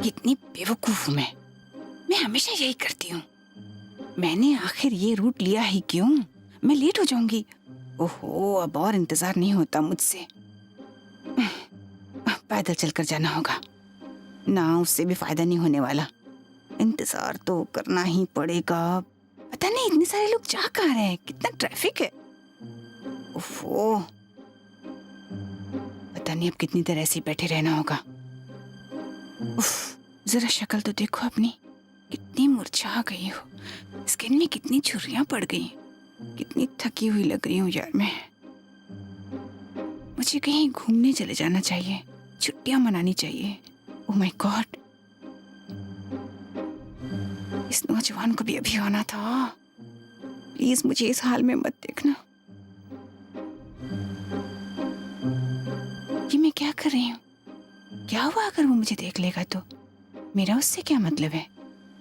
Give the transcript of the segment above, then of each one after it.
कितनी बेवकूफ हूँ मैं हमेशा यही करती हूँ। मैंने आखिर ये रूट लिया ही क्यों? मैं लेट हो जाऊंगी। ओहो, अब और इंतजार नहीं होता मुझसे। पैदल चलकर जाना होगा ना, उससे भी फायदा नहीं होने वाला। इंतजार तो करना ही पड़ेगा। पता नहीं इतने सारे लोग जा कहाँ रहे हैं, कितना ट्रैफिक है। ओहो, पता नहीं अब कितनी देर ऐसे ही बैठे रहना होगा। उफ, जरा शक्ल तो देखो अपनी, कितनी मुरझा गई हो। स्किन में कितनी झुर्रियां पड़ गई। कितनी थकी हुई लग रही हूँ यार मैं। मुझे कहीं घूमने चले जाना चाहिए, छुट्टियां मनानी चाहिए। ओह माय गॉड, इस नौजवान को भी अभी आना था। प्लीज मुझे इस हाल में मत देखना। ये मैं क्या कर रही हूँ? क्या हुआ अगर वो मुझे देख लेगा तो? मेरा उससे क्या मतलब है?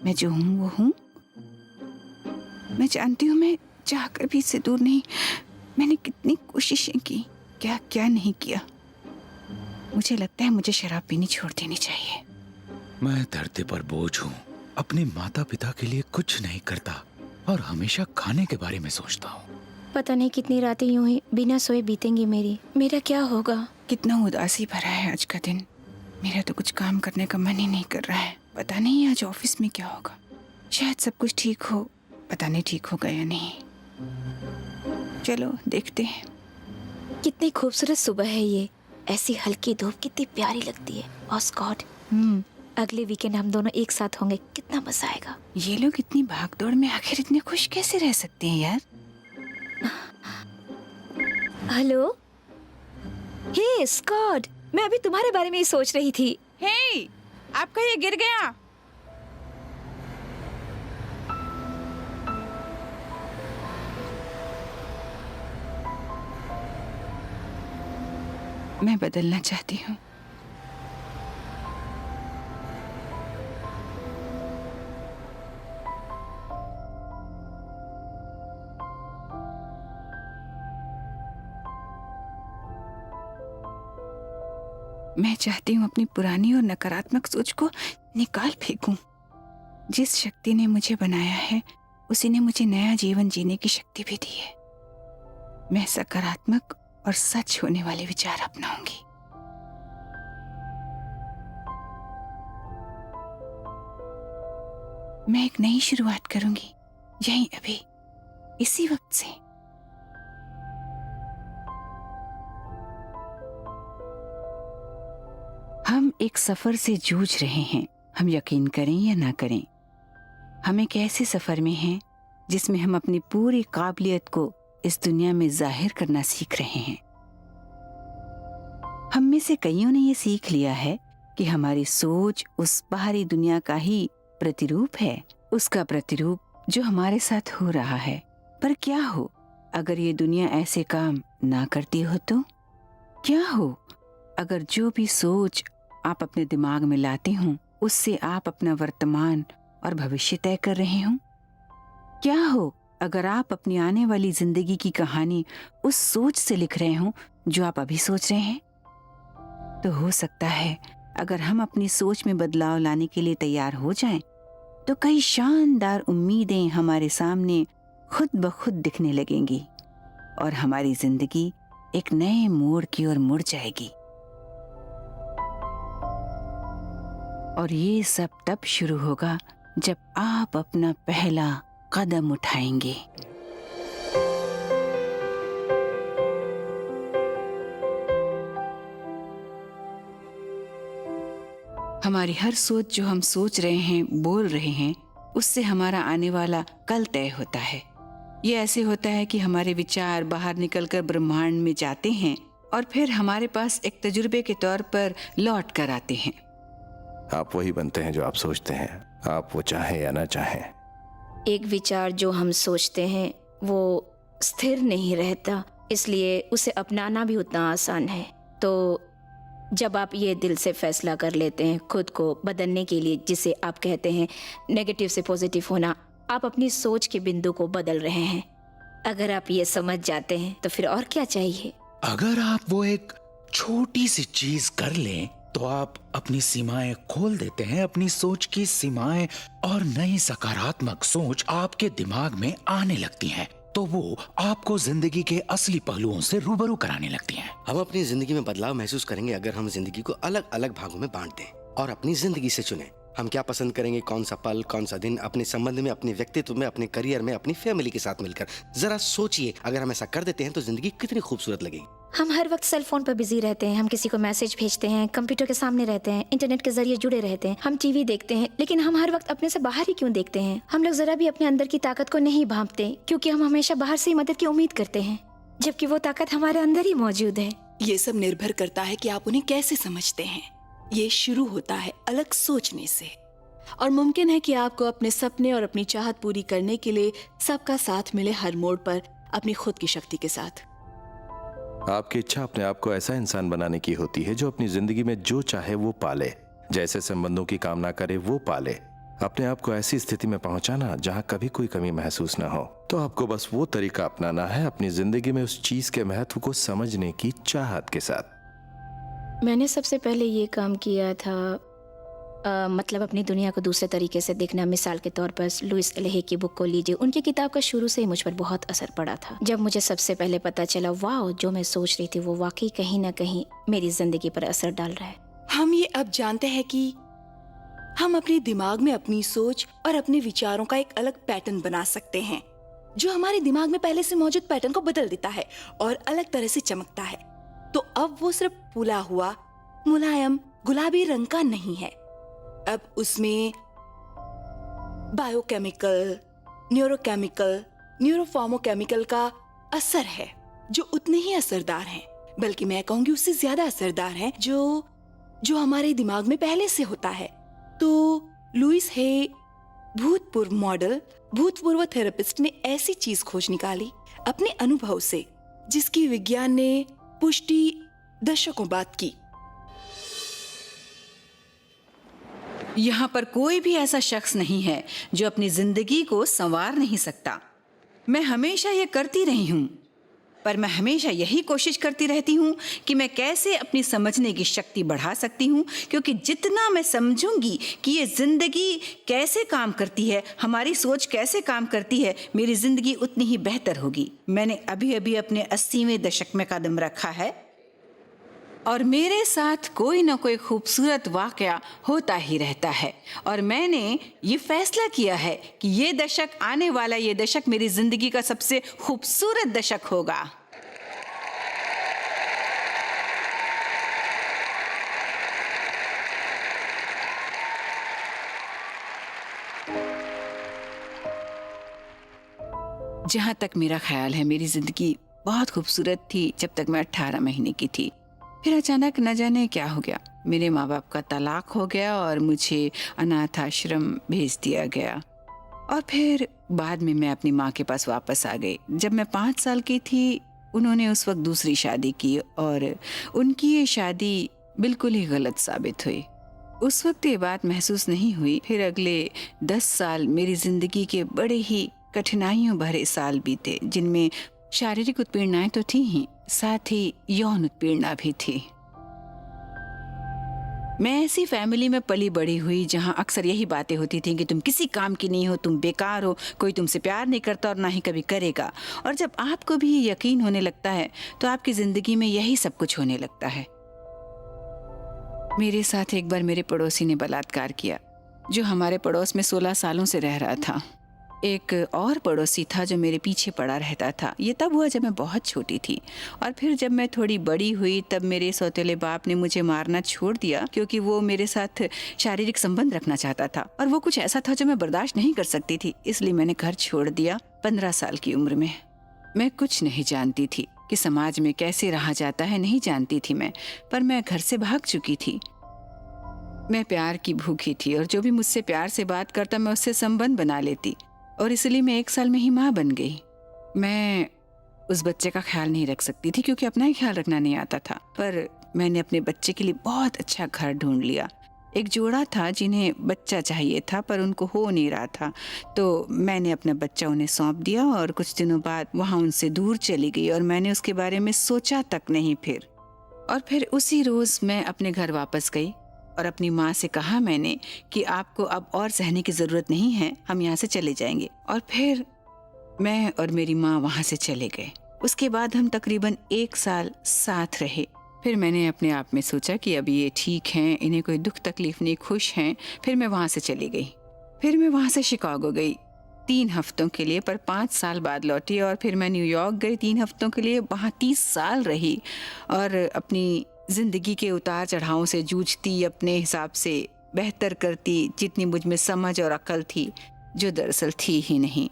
मैं जो हूँ वो हूँ। मैं जानती हूँ मैं चाहकर भी इससे दूर नहीं। मैंने कितनी कोशिशें की, क्या क्या नहीं किया। मुझे लगता है मुझे शराब पीनी छोड़ देनी चाहिए। मैं धरती पर बोझ हूँ, अपने माता पिता के लिए कुछ नहीं करता और हमेशा खाने के बारे में सोचता हूँ। पता नहीं कितनी रातें यूं ही बिना सोए बीतेंगी मेरा क्या होगा। कितना उदासी भरा है आज का दिन। मेरा तो कुछ काम करने का मन ही नहीं कर रहा है। पता नहीं आज ऑफिस में क्या होगा। शायद सब कुछ ठीक हो, पता नहीं ठीक होगा या नहीं। चलो देखते हैं। कितनी खूबसूरत सुबह है ये, ऐसी हल्की धूप कितनी प्यारी लगती है। ओह गॉड, अगले वीकेंड हम दोनों एक साथ होंगे, कितना मजा आएगा। ये लोग इतनी भागदौड़ में आखिर इतने खुश कैसे रह सकते हैं यार? हेलो, हे स्कॉट, मैं अभी तुम्हारे बारे में ही सोच रही थी। हे, आपका ये गिर गया। मैं बदलना चाहती हूँ। मैं चाहती हूँ अपनी पुरानी और नकारात्मक सोच को निकाल फेंकूं। जिस शक्ति ने मुझे बनाया है उसी ने मुझे नया जीवन जीने की शक्ति भी दी है। मैं सकारात्मक और सच होने वाले विचार अपनाऊंगी। मैं एक नई शुरुआत करूंगी, यहीं अभी, इसी वक्त से। हम एक सफर से जूझ रहे हैं, हम यकीन करें या ना करें। हम एक ऐसे सफर में हैं जिसमें हम अपनी पूरी काबिलियत को इस दुनिया में जाहिर करना सीख रहे हैं। हम में से कईयों ने ये सीख लिया है कि हमारी सोच उस बाहरी दुनिया का ही प्रतिरूप है, उसका प्रतिरूप जो हमारे साथ हो रहा है। पर क्या हो अगर ये दुनिया ऐसे काम ना करती हो तो? क्या हो अगर जो भी सोच आप अपने दिमाग में लाते हो उससे आप अपना वर्तमान और भविष्य तय कर रहे हो? क्या हो अगर आप अपनी आने वाली जिंदगी की कहानी उस सोच से लिख रहे हो जो आप अभी सोच रहे हैं? तो हो सकता है अगर हम अपनी सोच में बदलाव लाने के लिए तैयार हो जाएं, तो कई शानदार उम्मीदें हमारे सामने खुद ब खुद दिखने लगेंगी और हमारी जिंदगी एक नए मोड़ की ओर मुड़ जाएगी। और ये सब तब शुरू होगा जब आप अपना पहला कदम उठाएंगे। हमारी हर सोच जो हम सोच रहे हैं, बोल रहे हैं, उससे हमारा आने वाला कल तय होता है। ये ऐसे होता है कि हमारे विचार बाहर निकलकर ब्रह्मांड में जाते हैं और फिर हमारे पास एक तजुर्बे के तौर पर लौट कर आते हैं। आप वही बनते हैं जो आप सोचते हैं, आप वो चाहें या ना चाहें। एक विचार जो हम सोचते हैं वो स्थिर नहीं रहता, इसलिए उसे अपनाना भी उतना आसान है। तो जब आप ये दिल से फैसला कर लेते हैं खुद को बदलने के लिए, जिसे आप कहते हैं नेगेटिव से पॉजिटिव होना, आप अपनी सोच के बिंदु को बदल रहे हैं। अगर आप ये समझ जाते हैं तो फिर और क्या चाहिए। अगर आप वो एक छोटी सी चीज कर लें तो आप अपनी सीमाएं खोल देते हैं, अपनी सोच की सीमाएं, और नई सकारात्मक सोच आपके दिमाग में आने लगती हैं, तो वो आपको जिंदगी के असली पहलुओं से रूबरू कराने लगती हैं। हम अपनी जिंदगी में बदलाव महसूस करेंगे अगर हम जिंदगी को अलग अलग भागों में बांट दें और अपनी जिंदगी से चुनें। हम क्या पसंद करेंगे, कौन सा पल, कौन सा दिन, अपने संबंध में, अपने व्यक्तित्व में, अपने करियर में, अपनी फैमिली के साथ मिलकर। जरा सोचिए, अगर हम ऐसा कर देते हैं तो जिंदगी कितनी खूबसूरत लगेगी। हम हर वक्त सेल फोन पर बिजी रहते हैं, हम किसी को मैसेज भेजते हैं, कंप्यूटर के सामने रहते हैं, इंटरनेट के जरिए जुड़े रहते हैं, हम टीवी देखते हैं, लेकिन हम हर वक्त अपने से बाहर ही क्यों देखते हैं। हम लोग जरा भी अपने अंदर की ताकत को नहीं भांपते, क्योंकि हम हमेशा बाहर से ही मदद की उम्मीद करते हैं, जबकि वो ताकत हमारे अंदर ही मौजूद है। ये सब निर्भर करता है कि आप उन्हें कैसे समझते हैं। ये शुरू होता है अलग सोचने से, और मुमकिन है कि आपको अपने सपने और अपनी चाहत पूरी करने के लिए सबका साथ मिले, हर मोड़ पर अपनी खुद की शक्ति के साथ। आपकी इच्छा अपने आप को ऐसा इंसान बनाने की होती है जो अपनी जिंदगी में जो चाहे वो पाले, जैसे संबंधों की कामना करे वो पाले। अपने आप को ऐसी स्थिति में पहुंचाना जहां कभी कोई कमी महसूस ना हो। तो आपको बस वो तरीका अपनाना है अपनी जिंदगी में उस चीज के महत्व को समझने की चाहत के साथ। मैंने सबसे पहले ये काम किया था, मतलब अपनी दुनिया को दूसरे तरीके से देखना। मिसाल के तौर पर लुइस एलेहे की बुक को लीजिए, उनकी किताब का शुरू से ही मुझ पर बहुत असर पड़ा था। जब मुझे सबसे पहले पता चला वाह, जो मैं सोच रही थी वो वाकई कहीं ना कहीं मेरी जिंदगी पर असर डाल रहा है। हम ये अब जानते हैं कि हम अपने दिमाग में अपनी सोच और अपने विचारों का एक अलग पैटर्न बना सकते हैं, जो हमारे दिमाग में पहले से मौजूद पैटर्न को बदल देता है और अलग तरह से चमकता है। तो अब वो सिर्फ फूला हुआ मुलायम गुलाबी रंग का नहीं है, अब उसमें बायोकेमिकल, न्यूरोकेमिकल, न्यूरोफार्मोकेमिकल का असर है, जो उतने ही असरदार हैं, बल्कि मैं कहूंगी उससे ज्यादा असरदार हैं, जो हमारे दिमाग में पहले से होता है। तो लुइस हे, भूतपूर्व मॉडल, भूतपूर्व थेरेपिस्ट, ने ऐसी चीज खोज निकाली अपने अनुभव से, जिसकी विज्ञान ने पुष्टि दशकों बाद की। यहाँ पर कोई भी ऐसा शख्स नहीं है जो अपनी जिंदगी को संवार नहीं सकता। मैं हमेशा ये करती रही हूँ, पर मैं हमेशा यही कोशिश करती रहती हूँ कि मैं कैसे अपनी समझने की शक्ति बढ़ा सकती हूँ, क्योंकि जितना मैं समझूंगी कि ये जिंदगी कैसे काम करती है, हमारी सोच कैसे काम करती है, मेरी जिंदगी उतनी ही बेहतर होगी। मैंने अभी अभी अपने 80वें दशक में कदम रखा है और मेरे साथ कोई ना कोई खूबसूरत वाकया होता ही रहता है, और मैंने ये फैसला किया है कि ये दशक, आने वाला ये दशक मेरी जिंदगी का सबसे खूबसूरत दशक होगा। जहाँ तक मेरा ख्याल है, मेरी जिंदगी बहुत खूबसूरत थी जब तक मैं 18 महीने की थी। फिर अचानक न जाने क्या हो गया, मेरे माँ बाप का तलाक हो गया और मुझे अनाथ आश्रम भेज दिया गया। और फिर बाद में मैं अपनी माँ के पास वापस आ गई। जब मैं 5 साल की थी, उन्होंने उस वक्त दूसरी शादी की और उनकी ये शादी बिल्कुल ही गलत साबित हुई। उस वक्त ये बात महसूस नहीं हुई। फिर अगले 10 साल मेरी जिंदगी के बड़े ही कठिनाइयों भरे साल बीते, जिनमें शारीरिक उत्पीड़नाएं तो थी ही, साथ ही यौन उत्पीड़ना भी थी। मैं ऐसी फैमिली में पली बड़ी हुई जहां अक्सर यही बातें होती थी कि तुम किसी काम की नहीं हो, तुम बेकार हो, कोई तुमसे प्यार नहीं करता और ना ही कभी करेगा। और जब आपको भी यकीन होने लगता है तो आपकी जिंदगी में यही सब कुछ होने लगता है। मेरे साथ एक बार मेरे पड़ोसी ने बलात्कार किया, जो हमारे पड़ोस में 16 सालों से रह रहा था। एक और पड़ोसी था जो मेरे पीछे पड़ा रहता था। ये तब हुआ जब मैं बहुत छोटी थी। और फिर जब मैं थोड़ी बड़ी हुई तब मेरे सौतेले बाप ने मुझे मारना छोड़ दिया, क्योंकि वो मेरे साथ शारीरिक संबंध रखना चाहता था और वो कुछ ऐसा था जो मैं बर्दाश्त नहीं कर सकती थी। इसलिए मैंने घर छोड़ दिया 15 साल की उम्र में। मैं कुछ नहीं जानती थी कि समाज में कैसे रहा जाता है, नहीं जानती थी मैं, पर मैं घर से भाग चुकी थी। मैं प्यार की भूखी थी और जो भी मुझसे प्यार से बात करता मैं उससे संबंध बना लेती, और इसलिए मैं 1 साल में ही माँ बन गई। मैं उस बच्चे का ख्याल नहीं रख सकती थी क्योंकि अपना ही ख्याल रखना नहीं आता था, पर मैंने अपने बच्चे के लिए बहुत अच्छा घर ढूंढ लिया। एक जोड़ा था जिन्हें बच्चा चाहिए था पर उनको हो नहीं रहा था, तो मैंने अपना बच्चा उन्हें सौंप दिया और कुछ दिनों बाद वहाँ उनसे दूर चली गई और मैंने उसके बारे में सोचा तक नहीं फिर उसी रोज़ मैं अपने घर वापस गई और अपनी माँ से कहा मैंने कि आपको अब और सहने की ज़रूरत नहीं है, हम यहाँ से चले जाएंगे। और फिर मैं और मेरी माँ वहाँ से चले गए। उसके बाद हम तकरीबन 1 साल साथ रहे। फिर मैंने अपने आप में सोचा कि अब ये ठीक हैं, इन्हें कोई दुख तकलीफ नहीं, खुश हैं। फिर मैं वहाँ से चली गई। फिर मैं वहाँ से शिकागो गई 3 हफ्तों के लिए, पर 5 साल बाद लौटी। और फिर मैं न्यूयॉर्क गई 3 हफ्तों के लिए, वहाँ 30 साल रही और अपनी ज़िंदगी के उतार चढ़ावों से जूझती, अपने हिसाब से बेहतर करती जितनी मुझ में समझ और अक्ल थी, जो दरअसल थी ही नहीं।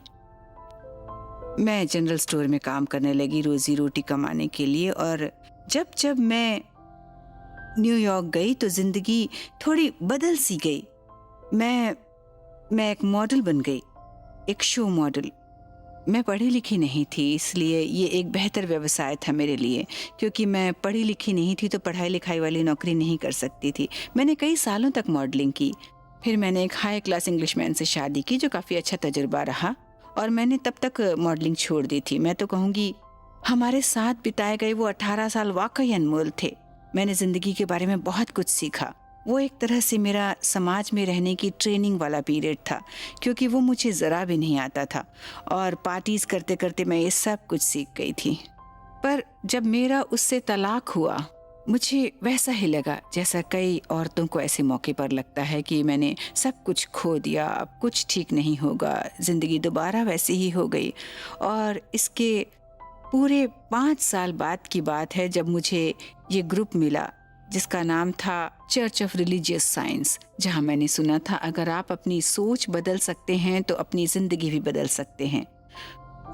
मैं जनरल स्टोर में काम करने लगी रोज़ी रोटी कमाने के लिए। और जब मैं न्यूयॉर्क गई तो ज़िंदगी थोड़ी बदल सी गई। मैं एक मॉडल बन गई, एक शो मॉडल। मैं पढ़ी लिखी नहीं थी, इसलिए ये एक बेहतर व्यवसाय था मेरे लिए, क्योंकि मैं पढ़ी लिखी नहीं थी तो पढ़ाई लिखाई वाली नौकरी नहीं कर सकती थी। मैंने कई सालों तक मॉडलिंग की। फिर मैंने एक हाई क्लास इंग्लिशमैन से शादी की, जो काफ़ी अच्छा तजुर्बा रहा, और मैंने तब तक मॉडलिंग छोड़ दी थी। मैं तो कहूँगी हमारे साथ बिताए गए वो 18 साल वाकई अनमोल थे। मैंने ज़िंदगी के बारे में बहुत कुछ सीखा। वो एक तरह से मेरा समाज में रहने की ट्रेनिंग वाला पीरियड था, क्योंकि वो मुझे ज़रा भी नहीं आता था और पार्टीज़ करते करते मैं ये सब कुछ सीख गई थी। पर जब मेरा उससे तलाक हुआ, मुझे वैसा ही लगा जैसा कई औरतों को ऐसे मौके पर लगता है कि मैंने सब कुछ खो दिया, अब कुछ ठीक नहीं होगा, ज़िंदगी दोबारा वैसी ही हो गई। और इसके पूरे 5 साल बाद की बात है जब मुझे ये ग्रुप मिला जिसका नाम था चर्च ऑफ रिलीजियस साइंस, जहाँ मैंने सुना था अगर आप अपनी सोच बदल सकते हैं तो अपनी ज़िंदगी भी बदल सकते हैं।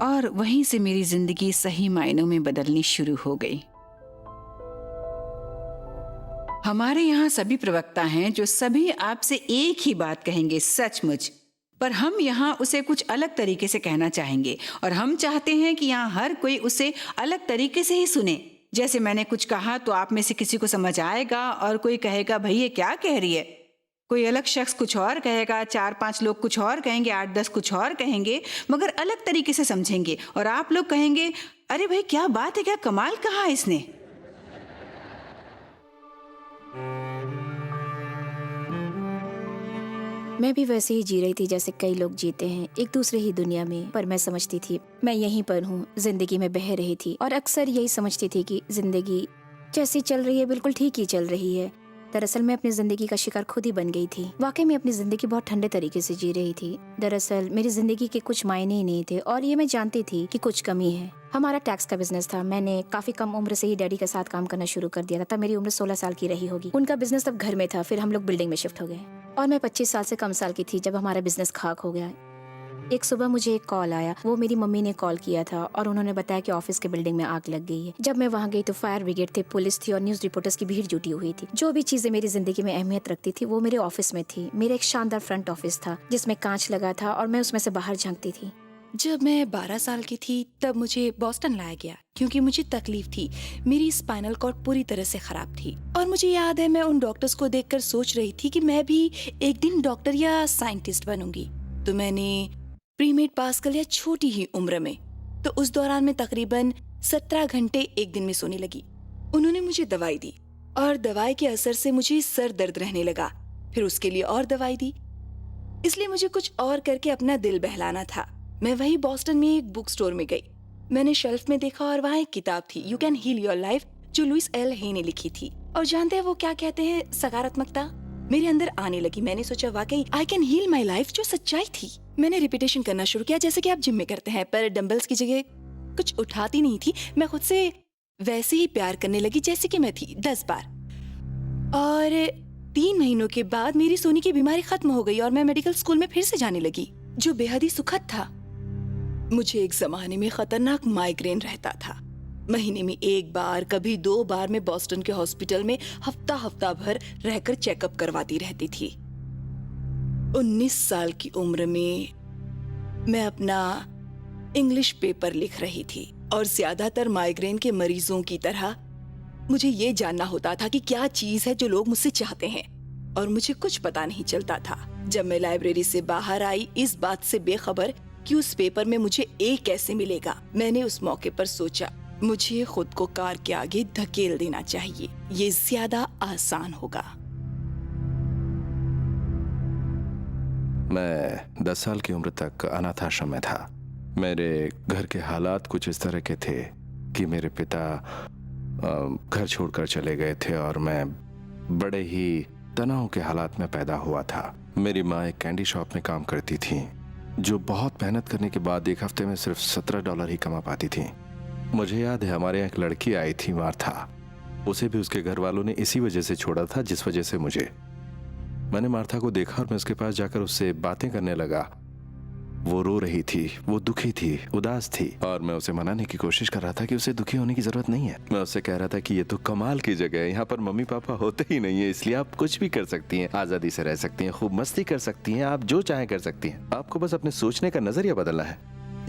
और वहीं से मेरी ज़िंदगी सही मायनों में बदलनी शुरू हो गई। हमारे यहाँ सभी प्रवक्ता हैं जो सभी आपसे एक ही बात कहेंगे, सचमुच, पर हम यहाँ उसे कुछ अलग तरीके से कहना चाहेंगे और हम चाहते हैं कि यहाँ हर कोई उसे अलग तरीके से ही सुने। जैसे मैंने कुछ कहा तो आप में से किसी को समझ आएगा और कोई कहेगा भाई ये क्या कह रही है, कोई अलग शख्स कुछ और कहेगा, 4-5 लोग कुछ और कहेंगे, 8-10 कुछ और कहेंगे, मगर अलग तरीके से समझेंगे। और आप लोग कहेंगे अरे भाई क्या बात है, क्या कमाल कहा इसने। मैं भी वैसे ही जी रही थी जैसे कई लोग जीते हैं, एक दूसरे ही दुनिया में। पर मैं समझती थी मैं यहीं पर हूँ, जिंदगी में बह रही थी और अक्सर यही समझती थी कि जिंदगी जैसी चल रही है बिल्कुल ठीक ही चल रही है। दरअसल मैं अपनी जिंदगी का शिकार खुद ही बन गई थी। वाकई में अपनी जिंदगी बहुत ठंडे तरीके से जी रही थी। दरअसल मेरी जिंदगी के कुछ मायने ही नहीं थे और ये मैं जानती थी कि कुछ कमी है। हमारा टैक्स का बिजनेस था। मैंने काफी कम उम्र से ही डैडी के साथ काम करना शुरू कर दिया था। तब मेरी उम्र 16 साल की रही होगी। उनका बिजनेस तब घर में था, फिर हम लोग बिल्डिंग में शिफ्ट हो गए और मैं 25 साल से कम साल की थी जब हमारा बिजनेस खाक हो गया। एक सुबह मुझे एक कॉल आया। वो मेरी मम्मी ने कॉल किया था और उन्होंने बताया कि ऑफिस के बिल्डिंग में आग लग गई है। जब मैं वहाँ गई तो फायर ब्रिगेड थे, पुलिस थी और न्यूज रिपोर्टर्स की भीड़ जुटी हुई थी। जो भी चीजें मेरी जिंदगी में अहमियत रखती थी वो मेरे ऑफिस में थी। मेरा एक शानदार फ्रंट ऑफिस था जिसमें कांच लगा था और मैं उसमें से बाहर झांकती थी। जब मैं 12 साल की थी तब मुझे बॉस्टन लाया गया क्योंकि मुझे तकलीफ थी। मेरी स्पाइनल कॉर्ड पूरी तरह से खराब थी और मुझे याद है मैं उन डॉक्टर्स को देखकर सोच रही थी कि मैं भी एक दिन डॉक्टर या साइंटिस्ट बनूंगी। तो मैंने प्री मेड पास कर लिया छोटी ही उम्र में। तो उस दौरान मैं तकरीबन 17 घंटे एक दिन में सोने लगी। उन्होंने मुझे दवाई दी और दवाई के असर से मुझे सर दर्द रहने लगा। फिर उसके लिए और दवाई दी, इसलिए मुझे कुछ और करके अपना दिल बहलाना था। मैं वही बॉस्टन में एक बुक स्टोर में गई। मैंने शेल्फ में देखा और वहाँ एक किताब थी, you can heal your life, जो लुइस एल हे ने लिखी थी। और जानते हैं वो क्या कहते हैं, सकारात्मकता मेरे अंदर आने लगी। मैंने सोचा वाकई I can heal my life, जो सच्चाई थी। मैंने रिपीटेशन करना शुरू किया जैसे कि आप जिम में करते हैं, पर डंबल्स की जगह कुछ उठाती नहीं थी। मैं खुद से वैसे ही प्यार करने लगी जैसे कि मैं थी 10 बार। और 3 महीनों के बाद मेरी सोने की बीमारी खत्म हो गई और मैं मेडिकल स्कूल में फिर से जाने लगी, जो बेहद ही सुखद था। मुझे एक जमाने में खतरनाक माइग्रेन रहता था। महीने में 1 बार, कभी 2 बार मैं बॉस्टन के हॉस्पिटल में हफ्ता भर रहकर चेकअप करवाती रहती थी। 19 साल की उम्र में मैं अपना इंग्लिश पेपर लिख रही थी और ज्यादातर माइग्रेन के मरीजों की तरह मुझे ये जानना होता था कि क्या चीज है जो लोग मुझसे चाहते हैं। और मुझे कुछ पता नहीं चलता था। जब मैं लाइब्रेरी से बाहर आई, इस बात से बेखबर कि उस पेपर में मुझे ए कैसे मिलेगा, मैंने उस मौके पर सोचा मुझे खुद को कार के आगे धकेल देना चाहिए, ये ज्यादा आसान होगा। मैं 10 साल की उम्र तक अनाथाश्रम में था। मेरे घर के हालात कुछ इस तरह के थे कि मेरे पिता घर छोड़कर चले गए थे और मैं बड़े ही तनाव के हालात में पैदा हुआ था। मेरी माँ एक कैंडी शॉप में काम करती थी, जो बहुत मेहनत करने के बाद एक हफ्ते में सिर्फ $17 ही कमा पाती थी। मुझे याद है हमारे यहाँ एक लड़की आई थी, मार्था। उसे भी उसके घर वालों ने इसी वजह से छोड़ा था जिस वजह से मुझे। मैंने मार्था को देखा और मैं उसके पास जाकर उससे बातें करने लगा। वो रो रही थी, वो दुखी थी, उदास थी, और मैं उसे मनाने की कोशिश कर रहा था कि उसे दुखी होने की जरूरत नहीं है। मैं उससे कह रहा था कि ये तो कमाल की जगह है, यहाँ पर मम्मी पापा होते ही नहीं है, इसलिए आप कुछ भी कर सकती हैं, आजादी से रह सकती हैं, खूब मस्ती कर सकती हैं, आप जो चाहे कर सकती हैं। आपको बस अपने सोचने का नजरिया बदलना है।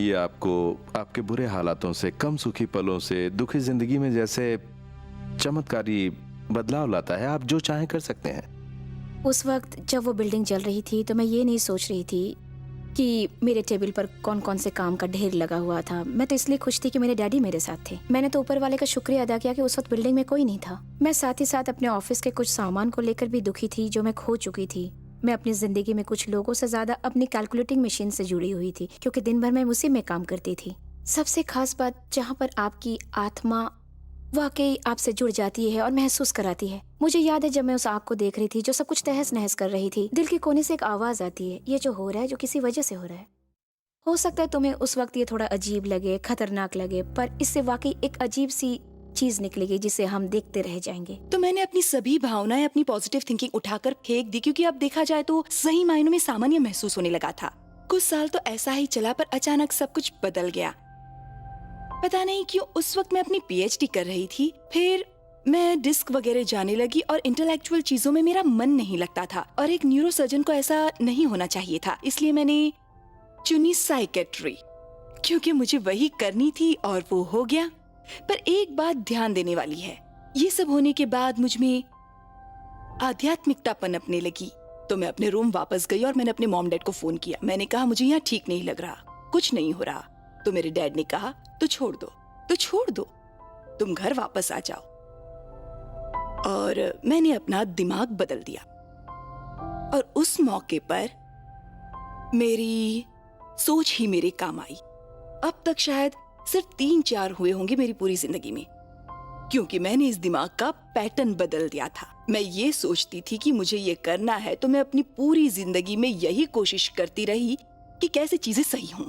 ये आपको आपके बुरे हालातों से, कम सुखी पलों से, दुखी जिंदगी में जैसे चमत्कारी बदलाव लाता है। आप जो चाहे कर सकते हैं। उस वक्त जब वो बिल्डिंग जल रही थी तो मैं ये नहीं सोच रही थी कि मेरे टेबल पर कौन कौन से काम का ढेर लगा हुआ था। मैं तो इसलिए खुश थी कि मेरे डैडी मेरे साथ थे। मैंने तो ऊपर वाले का शुक्रिया अदा किया कि उस वक्त बिल्डिंग में कोई नहीं था। मैं साथ ही साथ अपने ऑफिस के कुछ सामान को लेकर भी दुखी थी जो मैं खो चुकी थी। मैं अपनी जिंदगी में कुछ लोगों से ज्यादा अपनी कैलकुलेटिंग मशीन से जुड़ी हुई थी, क्योंकि दिन भर मैं उसी में काम करती थी। सबसे खास बात, जहाँ पर आपकी आत्मा वाकई आपसे जुड़ जाती है और महसूस कराती है। मुझे याद है जब मैं उस आग को देख रही थी जो सब कुछ तहस नहस कर रही थी, दिल के कोने से एक आवाज आती है, ये जो हो रहा है जो किसी वजह से हो रहा है। हो सकता है तुम्हें उस वक्त ये थोड़ा अजीब लगे, खतरनाक लगे, पर इससे वाकई एक अजीब सी चीज निकलेगी जिसे हम देखते रह जाएंगे। तो मैंने अपनी सभी भावनाएं, अपनी पॉजिटिव थिंकिंग उठाकर फेंक दी, क्योंकि अब देखा जाए तो सही मायनों में सामान्य महसूस होने लगा था। कुछ साल तो ऐसा ही चला, पर अचानक सब कुछ बदल गया। पता नहीं क्यों उस वक्त मैं अपनी पीएचडी कर रही थी, फिर मैं डिस्क वगैरह जाने लगी और इंटेलेक्चुअल चीजों में मेरा मन नहीं लगता था, और एक न्यूरोसर्जन को ऐसा नहीं होना चाहिए था। इसलिए मैंने चुनी साइकेट्री, क्योंकि मुझे वही करनी थी और वो हो गया। पर एक बात ध्यान देने वाली है, ये सब होने के बाद मुझ में आध्यात्मिकता पनपने लगी। तो मैं अपने रूम वापस गई और मैंने अपने मॉम डैड को फोन किया। मैंने कहा मुझे यहाँ ठीक नहीं लग रहा, कुछ नहीं हो रहा। तो मेरे डैड ने कहा तो छोड़ दो, तुम घर वापस आ जाओ। और मैंने अपना दिमाग बदल दिया, और उस मौके पर मेरी सोच ही मेरे काम आई। अब तक शायद सिर्फ 3-4 हुए होंगे मेरी पूरी जिंदगी में, क्योंकि मैंने इस दिमाग का पैटर्न बदल दिया था। मैं ये सोचती थी कि मुझे ये करना है, तो मैं अपनी पूरी जिंदगी में यही कोशिश करती रही कि कैसे चीजें सही हों,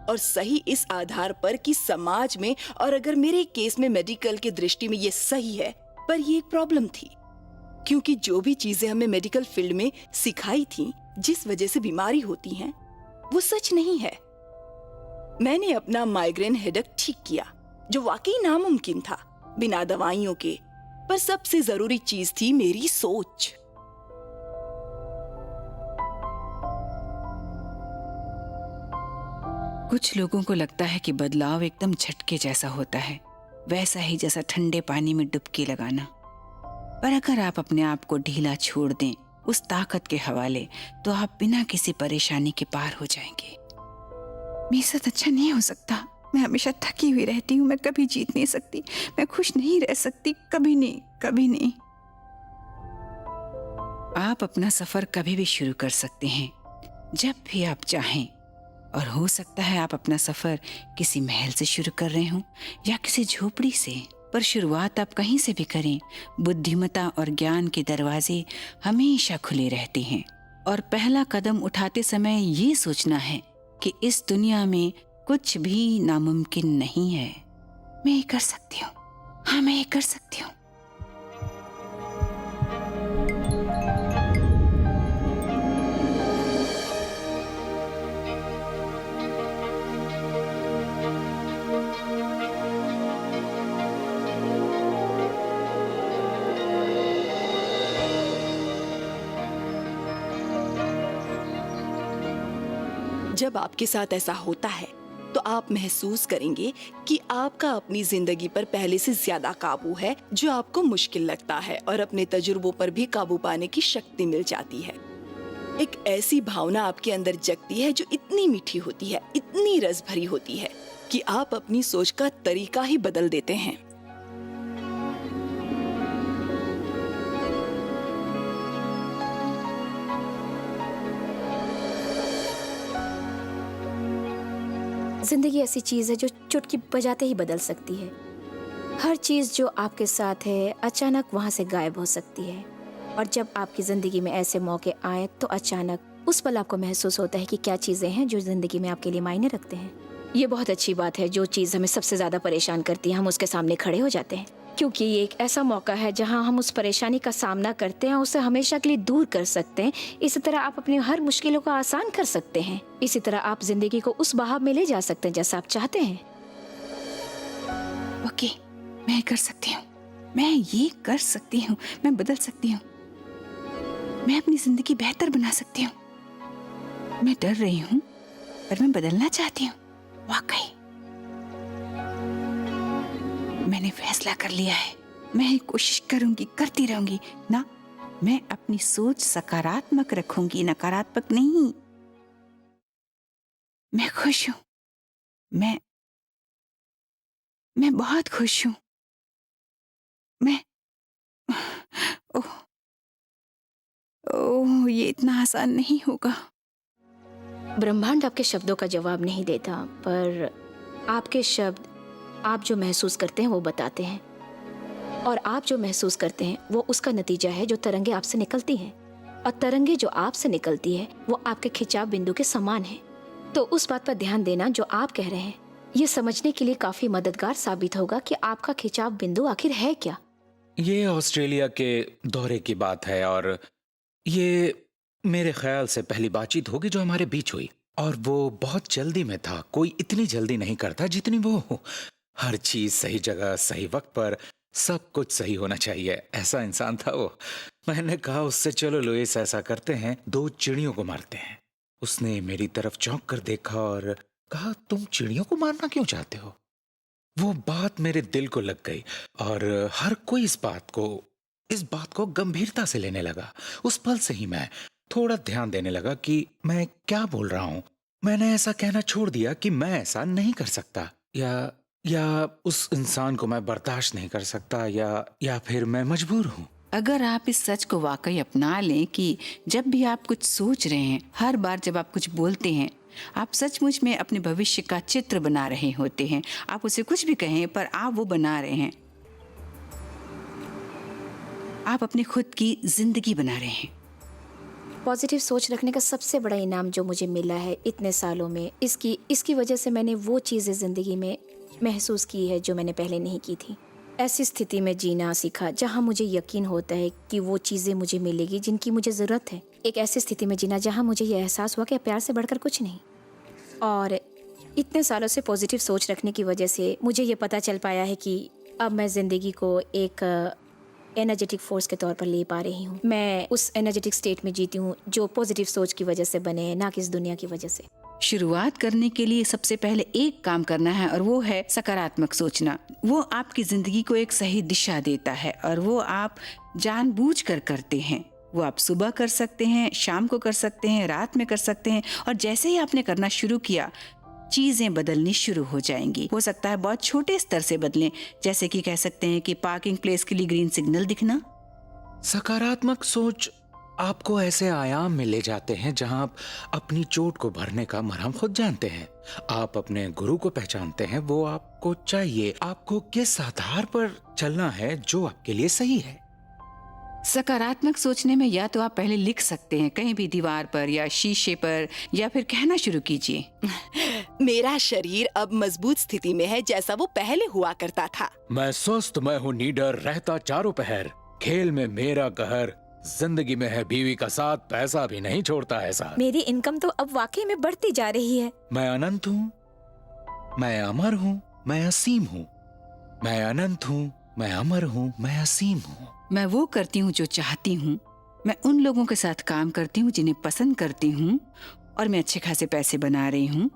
और सही इस आधार पर कि समाज में, और अगर मेरे केस में मेडिकल की दृष्टि में ये सही है। पर ये एक प्रॉब्लम थी, क्योंकि जो भी चीजें हमें मेडिकल फील्ड में सिखाई थी, जिस वजह से बीमारी होती है, वो सच नहीं है। मैंने अपना माइग्रेन हेडेक ठीक किया, जो वाकई नामुमकिन था बिना दवाइयों के। पर सबसे जरूरी चीज थी मेरी सोच। कुछ लोगों को लगता है कि बदलाव एकदम झटके जैसा होता है, वैसा ही जैसा ठंडे पानी में डुबकी लगाना। पर अगर आप अपने आप को ढीला छोड़ दें उस ताकत के हवाले, तो आप बिना किसी परेशानी के पार हो जाएंगे। मेरे साथ अच्छा नहीं हो सकता, मैं हमेशा थकी हुई रहती हूँ, मैं कभी जीत नहीं सकती, मैं खुश नहीं रह सकती, कभी नहीं, कभी नहीं। आप अपना सफर कभी भी शुरू कर सकते हैं, जब भी आप चाहें। और हो सकता है आप अपना सफर किसी महल से शुरू कर रहे हों या किसी झोपड़ी से, पर शुरुआत आप कहीं से भी करें, बुद्धिमत्ता और ज्ञान के दरवाजे हमेशा खुले रहते हैं। और पहला कदम उठाते समय ये सोचना है कि इस दुनिया में कुछ भी नामुमकिन नहीं है। मैं ये कर सकती हूँ, हाँ मैं ये कर सकती हूँ। जब आपके साथ ऐसा होता है तो आप महसूस करेंगे कि आपका अपनी जिंदगी पर पहले से ज्यादा काबू है, जो आपको मुश्किल लगता है, और अपने तजुर्बों पर भी काबू पाने की शक्ति मिल जाती है। एक ऐसी भावना आपके अंदर जगती है जो इतनी मीठी होती है, इतनी रस भरी होती है कि आप अपनी सोच का तरीका ही बदल देते हैं। जिंदगी ऐसी चीज है जो चुटकी बजाते ही बदल सकती है। हर चीज जो आपके साथ है अचानक वहां से गायब हो सकती है, और जब आपकी जिंदगी में ऐसे मौके आए तो अचानक उस पल आपको महसूस होता है कि क्या चीजें हैं जो जिंदगी में आपके लिए मायने रखते हैं। ये बहुत अच्छी बात है। जो चीज हमें सबसे ज्यादा परेशान करती है हम उसके सामने खड़े हो जाते हैं, क्योंकि ये एक ऐसा मौका है जहां हम उस परेशानी का सामना करते हैं, उसे हमेशा के लिए दूर कर सकते हैं। इसी तरह आप अपनी हर मुश्किलों को आसान कर सकते हैं। इसी तरह आप जिंदगी को उस बहाव में ले जा सकते हैं जैसा आप चाहते हैं। ओके, मैं कर सकती हूँ, मैं ये कर सकती हूँ, मैं बदल सकती हूँ, मैं अपनी जिंदगी बेहतर बना सकती हूँ। मैं डर रही हूँ पर मैं बदलना चाहती हूँ। वाकई मैंने फैसला कर लिया है, मैं कोशिश करूंगी, करती रहूंगी ना। मैं अपनी सोच सकारात्मक रखूंगी, नकारात्मक नहीं। मैं खुश हूं, मैं बहुत खुश हूं। मैं ओह ओह, ये इतना आसान नहीं होगा। ब्रह्मांड आपके शब्दों का जवाब नहीं देता, पर आपके शब्द आप जो महसूस करते हैं वो बताते हैं, और आप जो महसूस करते हैं वो उसका नतीजा है जो तरंगे आपसे निकलती हैं, और तरंगे जो आपसे निकलती है वो आपके खिंचाव बिंदु के समान है। तो उस बात पर ध्यान देना जो आप कह रहे हैं, ये समझने के लिए काफी मददगार साबित होगा कि आपका खिंचाव बिंदु आखिर है क्या। ये ऑस्ट्रेलिया के दौरे की बात है, और ये मेरे ख्याल से पहली बातचीत होगी जो हमारे बीच हुई, और वो बहुत जल्दी में था। कोई इतनी जल्दी नहीं करता जितनी वो हो। हर चीज सही जगह, सही वक्त पर, सब कुछ सही होना चाहिए, ऐसा इंसान था वो। मैंने कहा उससे, चलो लुइस ऐसा करते हैं, 2 चिड़ियों को मारते हैं। उसने मेरी तरफ चौंक कर देखा और कहा, तुम चिड़ियों को मारना क्यों चाहते हो? वो बात मेरे दिल को लग गई, और हर कोई इस बात को गंभीरता से लेने लगा। उस पल से ही मैं थोड़ा ध्यान देने लगा कि मैं क्या बोल रहा हूँ। मैंने ऐसा कहना छोड़ दिया कि मैं ऐसा नहीं कर सकता, या उस इंसान को मैं बर्दाश्त नहीं कर सकता, या फिर मैं मजबूर हूँ। अगर आप इस सच को वाकई अपना लें कि जब भी आप कुछ सोच रहे हैं, हर बार जब आप कुछ बोलते हैं, आप सचमुच में अपने भविष्य का चित्र बना रहे होते हैं। आप उसे कुछ भी कहें पर आप वो बना रहे हैं। आप अपनी खुद की जिंदगी बना रहे हैं। पॉजिटिव सोच रखने का सबसे बड़ा इनाम जो मुझे मिला है इतने सालों में, इसकी वजह से मैंने वो चीज़ें ज़िंदगी में महसूस की है जो मैंने पहले नहीं की थी। ऐसी स्थिति में जीना सीखा जहाँ मुझे यकीन होता है कि वो चीज़ें मुझे मिलेगी जिनकी मुझे ज़रूरत है। एक ऐसी स्थिति में जीना जहाँ मुझे ये एहसास हुआ कि प्यार से बढ़कर कुछ नहीं। और इतने सालों से पॉजिटिव सोच रखने की वजह से मुझे ये पता चल पाया है कि अब मैं ज़िंदगी को एक एनर्जेटिक फोर्स के तौर पर ले पा रही हूँ। मैं उस एनर्जेटिक स्टेट में जीती हूँ जो पॉजिटिव सोच की वजह से बने, ना कि इस दुनिया की वजह से। शुरुआत करने के लिए सबसे पहले एक काम करना है, और वो है सकारात्मक सोचना। वो आपकी जिंदगी को एक सही दिशा देता है, और वो आप जानबूझकर करते हैं। वो आप सुबह कर सकते हैं, शाम को कर सकते हैं, रात में कर सकते हैं, और जैसे ही आपने करना शुरू किया चीजें बदलनी शुरू हो जाएंगी। हो सकता है बहुत छोटे स्तर से बदलें, जैसे कि कह सकते हैं कि पार्किंग प्लेस के लिए ग्रीन सिग्नल दिखना। सकारात्मक सोच आपको ऐसे आयाम में ले जाते हैं जहां आप अपनी चोट को भरने का मरहम खुद जानते हैं। आप अपने गुरु को पहचानते हैं, वो आपको चाहिए, आपको किस आधार पर चलना है जो आपके लिए सही है। सकारात्मक सोचने में या तो आप पहले लिख सकते हैं कहीं भी, दीवार पर या शीशे पर, या फिर कहना शुरू कीजिए, मेरा शरीर अब मजबूत स्थिति में है जैसा वो पहले हुआ करता था। मैं स्वस्थ, मैं हूँ निडर, रहता चारों पहर, खेल में मेरा कहर, जिंदगी में है बीवी का साथ, पैसा भी नहीं छोड़ता है साथ। मेरी इनकम तो अब वाकई में बढ़ती जा रही है। मैं अनंत हूँ, मैं अमर हूँ, मैं असीम हूँ। मैं अनंत हूँ, मैं अमर हूँ, मैं असीम हूँ। मैं वो करती हूँ जो चाहती हूँ, मैं उन लोगों के साथ काम करती हूँ जिन्हें पसंद करती हूँ, और मैं अच्छे खासे पैसे बना रही हूँ।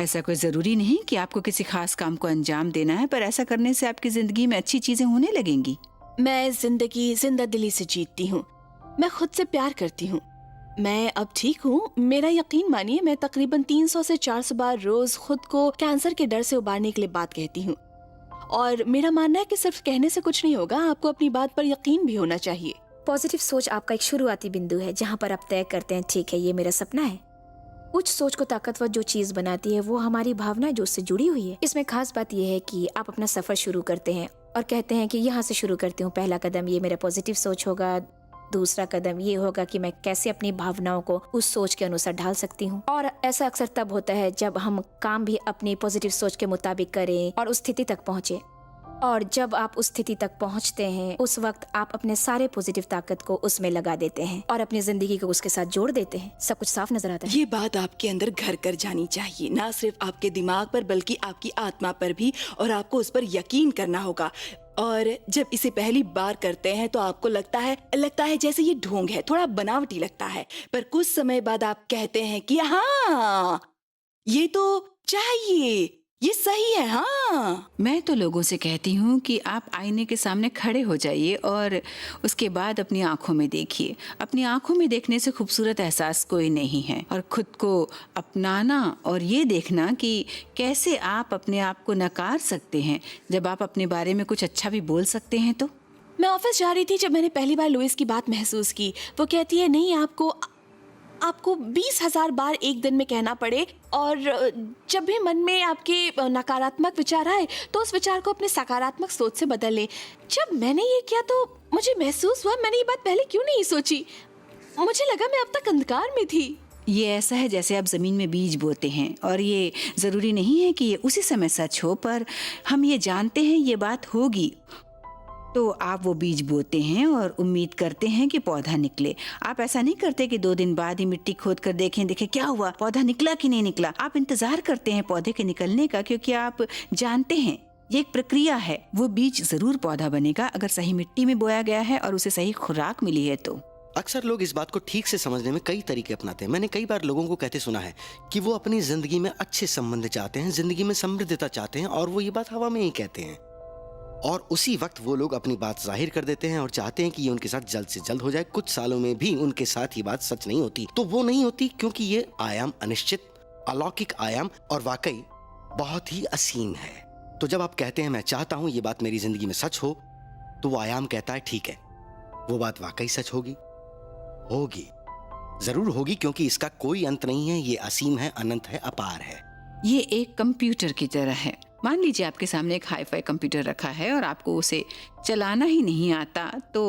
ऐसा कोई जरूरी नहीं कि आपको किसी खास काम को अंजाम देना है, पर ऐसा करने से आपकी जिंदगी में अच्छी चीजें होने लगेंगी। मैं जिंदगी जिंदा दिली से जीतती हूँ। मैं खुद से प्यार करती हूँ। मैं अब ठीक हूँ। मेरा यकीन मानिए, मैं तकरीबन 300 से 400 बार रोज खुद को कैंसर के डर से उबारने के लिए बात कहती हूँ। और मेरा मानना है कि सिर्फ कहने से कुछ नहीं होगा, आपको अपनी बात पर यकीन भी होना चाहिए। पॉजिटिव सोच आपका एक शुरुआती बिंदु है जहाँ पर आप तय करते हैं ठीक है ये मेरा सपना है। उच्च सोच को ताकतवर जो चीज बनाती है वो हमारी भावना जो उससे जुड़ी हुई है। इसमें खास बात यह है कि आप अपना सफर शुरू करते हैं और कहते हैं कि यहाँ से शुरू करती हूँ। पहला कदम ये मेरा पॉजिटिव सोच होगा, दूसरा कदम ये होगा कि मैं कैसे अपनी भावनाओं को उस सोच के अनुसार ढाल सकती हूँ। और ऐसा अक्सर तब होता है जब हम काम भी अपनी पॉजिटिव सोच के मुताबिक करें और उस स्थिति तक पहुँचे। और जब आप उस स्थिति तक पहुंचते हैं उस वक्त आप अपने सारे पॉजिटिव ताकत को उसमें लगा देते हैं और अपनी जिंदगी को उसके साथ जोड़ देते हैं। सब कुछ साफ नजर आता है। ये बात आपके अंदर घर कर जानी चाहिए, ना सिर्फ आपके दिमाग पर बल्कि आपकी आत्मा पर भी, और आपको उस पर यकीन करना होगा। और जब इसे पहली बार करते हैं तो आपको लगता है जैसे ये ढोंग है, थोड़ा बनावटी लगता है, पर कुछ समय बाद आप कहते हैं कि हाँ ये तो चाहिए, ये सही है। हाँ, मैं तो लोगों से कहती हूँ कि आप आईने के सामने खड़े हो जाइए और उसके बाद अपनी आंखों में देखिए। अपनी आंखों में देखने से खूबसूरत एहसास कोई नहीं है। और खुद को अपनाना और ये देखना कि कैसे आप अपने आप को नकार सकते हैं जब आप अपने बारे में कुछ अच्छा भी बोल सकते हैं। तो मैं ऑफिस जा रही थी जब मैंने पहली बार लुइस की बात महसूस की। वो कहती है नहीं, आपको 20,000 बार एक दिन में कहना पड़े, और जब भी मन में आपके नकारात्मक विचार आए तो उस विचार को अपने सकारात्मक सोच से बदल लें। जब मैंने ये किया तो मुझे महसूस हुआ मैंने ये बात पहले क्यों नहीं सोची। मुझे लगा मैं अब तक अंधकार में थी। ये ऐसा है जैसे आप जमीन में बीज बोते हैं, और ये जरूरी नहीं है कि ये उसी समय सच हो, पर हम ये जानते हैं ये बात होगी। तो आप वो बीज बोते हैं और उम्मीद करते हैं कि पौधा निकले। आप ऐसा नहीं करते कि 2 दिन बाद ही मिट्टी खोद कर देखें क्या हुआ, पौधा निकला कि नहीं निकला। आप इंतजार करते हैं पौधे के निकलने का, क्योंकि आप जानते हैं ये एक प्रक्रिया है। वो बीज जरूर पौधा बनेगा अगर सही मिट्टी में बोया गया है और उसे सही खुराक मिली है। तो अक्सर लोग इस बात को ठीक से समझने में कई तरीके अपनाते हैं। मैंने कई बार लोगों को कहते सुना है कि वो अपनी जिंदगी में अच्छे संबंध चाहते हैं, जिंदगी में समृद्धता चाहते हैं, और वो ये बात हवा में ही कहते हैं। और उसी वक्त वो लोग अपनी बात जाहिर कर देते हैं और चाहते हैं कि ये उनके साथ जल्द से जल्द हो जाए। कुछ सालों में भी उनके साथ ये बात सच नहीं होती। तो वो नहीं होती क्योंकि ये आयाम अनिश्चित, अलौकिक आयाम और वाकई बहुत ही असीम है। तो जब आप कहते हैं मैं चाहता हूं ये बात मेरी जिंदगी में सच हो, तो वो आयाम कहता है ठीक है, वो बात वाकई सच होगी, जरूर होगी, क्योंकि इसका कोई अंत नहीं है। ये असीम है, अनंत है, अपार है। ये एक कंप्यूटर की तरह है। मान लीजिए आपके सामने एक हाई फाई कंप्यूटर रखा है और आपको उसे चलाना ही नहीं आता, तो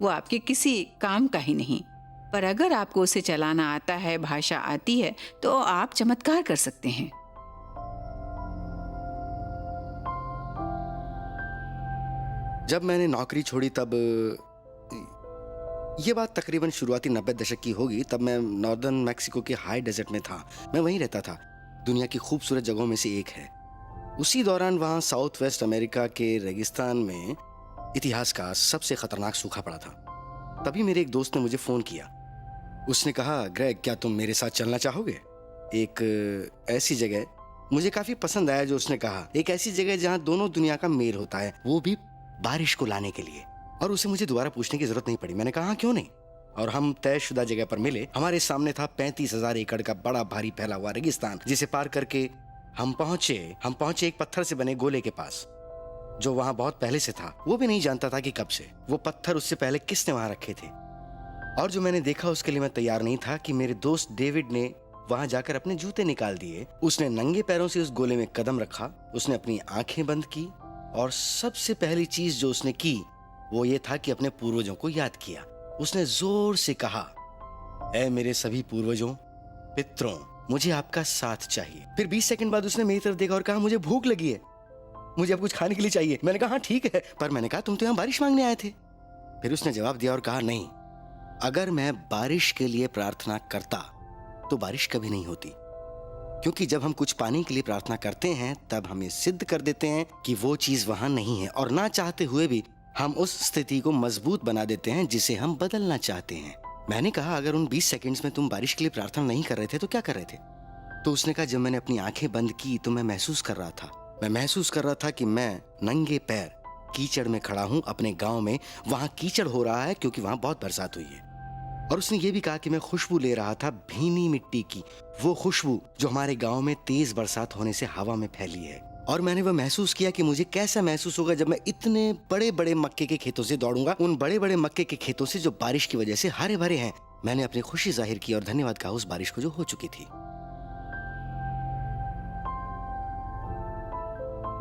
वो आपके किसी काम का ही नहीं। पर अगर आपको उसे चलाना आता है, भाषा आती है, तो आप चमत्कार कर सकते हैं। जब मैंने नौकरी छोड़ी तब ये बात तकरीबन शुरुआती 90 दशक की होगी। तब मैं नॉर्दर्न मैक्सिको के हाई डेजर्ट में था। मैं वहीं रहता था। दुनिया की खूबसूरत जगहों में से एक है। उसी दौरान वहाँ साउथ वेस्ट अमेरिका के रेगिस्तान में इतिहास का सबसे खतरनाक सूखा पड़ा था। तभी मेरे एक दोस्त ने मुझे फ़ोन किया। उसने कहा, ग्रेग क्या तुम मेरे साथ चलना चाहोगे? एक ऐसी जगह मुझे काफ़ी पसंद आया जो उसने कहा, एक ऐसी जगह जहाँ दोनों दुनिया का मेल होता है, वो भी बारिश को लाने के लिए। और उसे मुझे दोबारा पूछने की जरूरत नहीं पड़ी। मैंने कहा क्यों नहीं। और हम तयशुदा जगह पर मिले। हमारे सामने था 35,000 एकड़ का बड़ा भारी फैला हुआ रेगिस्तान, जिसे पार करके हम पहुंचे एक पत्थर से बने गोले के पास, जो वहां बहुत पहले से था। वो भी नहीं जानता था कि कब से। वो पत्थर उससे पहले किसने वहां रखे थे। और जो मैंने देखा उसके लिए मैं तैयार नहीं था कि मेरे दोस्त डेविड ने वहां जाकर अपने जूते निकाल दिए। उसने नंगे पैरों से उस गोले में कदम रखा। उसने अपनी आंखें बंद की और सबसे पहली चीज जो उसने की वो ये था कि अपने पूर्वजों को याद किया। उसने जोर से कहा, ऐ मेरे सभी पूर्वजों, पितरों, मुझे आपका साथ चाहिए। फिर 20 सेकंड बाद उसने मेरी तरफ देखा और कहा, मुझे भूख लगी है, मुझे अब कुछ खाने के लिए चाहिए। मैंने कहा हाँ ठीक है, पर मैंने कहा तुम तो यहाँ बारिश मांगने आए थे। फिर उसने जवाब दिया और कहा, नहीं, अगर मैं बारिश के लिए प्रार्थना करता तो बारिश कभी नहीं होती, क्योंकि जब हम कुछ पाने के लिए प्रार्थना करते हैं तब हमें सिद्ध कर देते हैं कि वो चीज वहां नहीं है, और ना चाहते हुए भी हम उस स्थिति को मजबूत बना देते हैं जिसे हम बदलना चाहते हैं। मैंने कहा, अगर उन 20 सेकंड्स में तुम बारिश के लिए प्रार्थना नहीं कर रहे थे तो क्या कर रहे थे? तो उसने कहा जब मैंने अपनी आंखें बंद की तो मैं महसूस कर रहा था कि मैं नंगे पैर कीचड़ में खड़ा हूं अपने गांव में। वहां कीचड़ हो रहा है क्योंकि वहां बहुत बरसात हुई है। और उसने ये भी कहा कि मैं खुशबू ले रहा था भीनी मिट्टी की, वो खुशबू जो हमारे गांव में तेज बरसात होने से हवा में फैली है। और मैंने वो महसूस किया कि मुझे कैसा महसूस होगा जब मैं इतने बड़े बड़े मक्के के खेतों से दौड़ूंगा, उन बड़े बड़े मक्के के खेतों से जो बारिश की वजह से हरे भरे हैं। मैंने अपनी खुशी जाहिर की और धन्यवाद कहा उस बारिश को जो हो चुकी थी।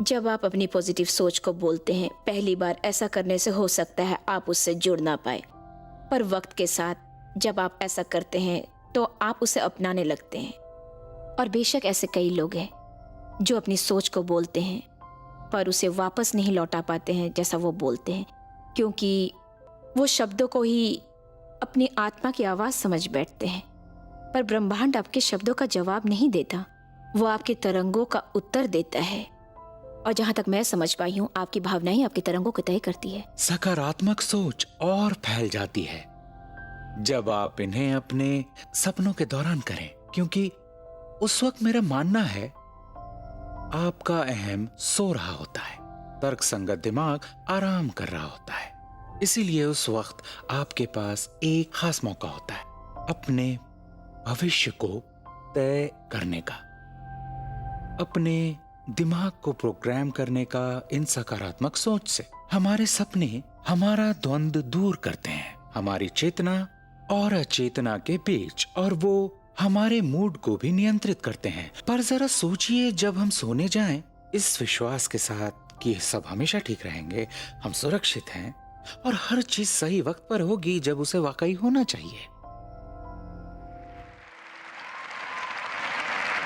जब आप अपनी पॉजिटिव सोच को बोलते हैं, पहली बार ऐसा करने से हो सकता है आप उससे जुड़ ना पाए, पर वक्त के साथ जब आप ऐसा करते हैं तो आप उसे अपनाने लगते हैं। और बेशक ऐसे कई लोग हैं जो अपनी सोच को बोलते हैं पर उसे वापस नहीं लौटा पाते हैं जैसा वो बोलते हैं, क्योंकि वो शब्दों को ही अपनी आत्मा की आवाज़ समझ बैठते हैं। पर ब्रह्मांड आपके शब्दों का जवाब नहीं देता, वो आपके तरंगों का उत्तर देता है। और जहां तक मैं समझ पाई हूं, आपकी भावनाएं आपकी तरंगों को तय करती है। सकारात्मक सोच और फैल जाती है जब आप इन्हें अपने सपनों के दौरान करें, क्योंकि उस वक्त मेरा मानना है आपका अहम सो रहा होता है, तर्क संगत दिमाग आराम कर रहा होता है। इसीलिए उस वक्त आपके पास एक खास मौका होता है अपने भविष्य को तय करने का, अपने दिमाग को प्रोग्राम करने का। इन सकारात्मक सोच से हमारे सपने हमारा द्वंद्व दूर करते हैं, हमारी चेतना और अचेतना के बीच, और वो हमारे मूड को भी नियंत्रित करते हैं। पर जरा सोचिए, जब हम सोने जाएं इस विश्वास के साथ कि सब हमेशा ठीक रहेंगे, हम सुरक्षित हैं और हर चीज सही वक्त पर होगी जब उसे वाकई होना चाहिए।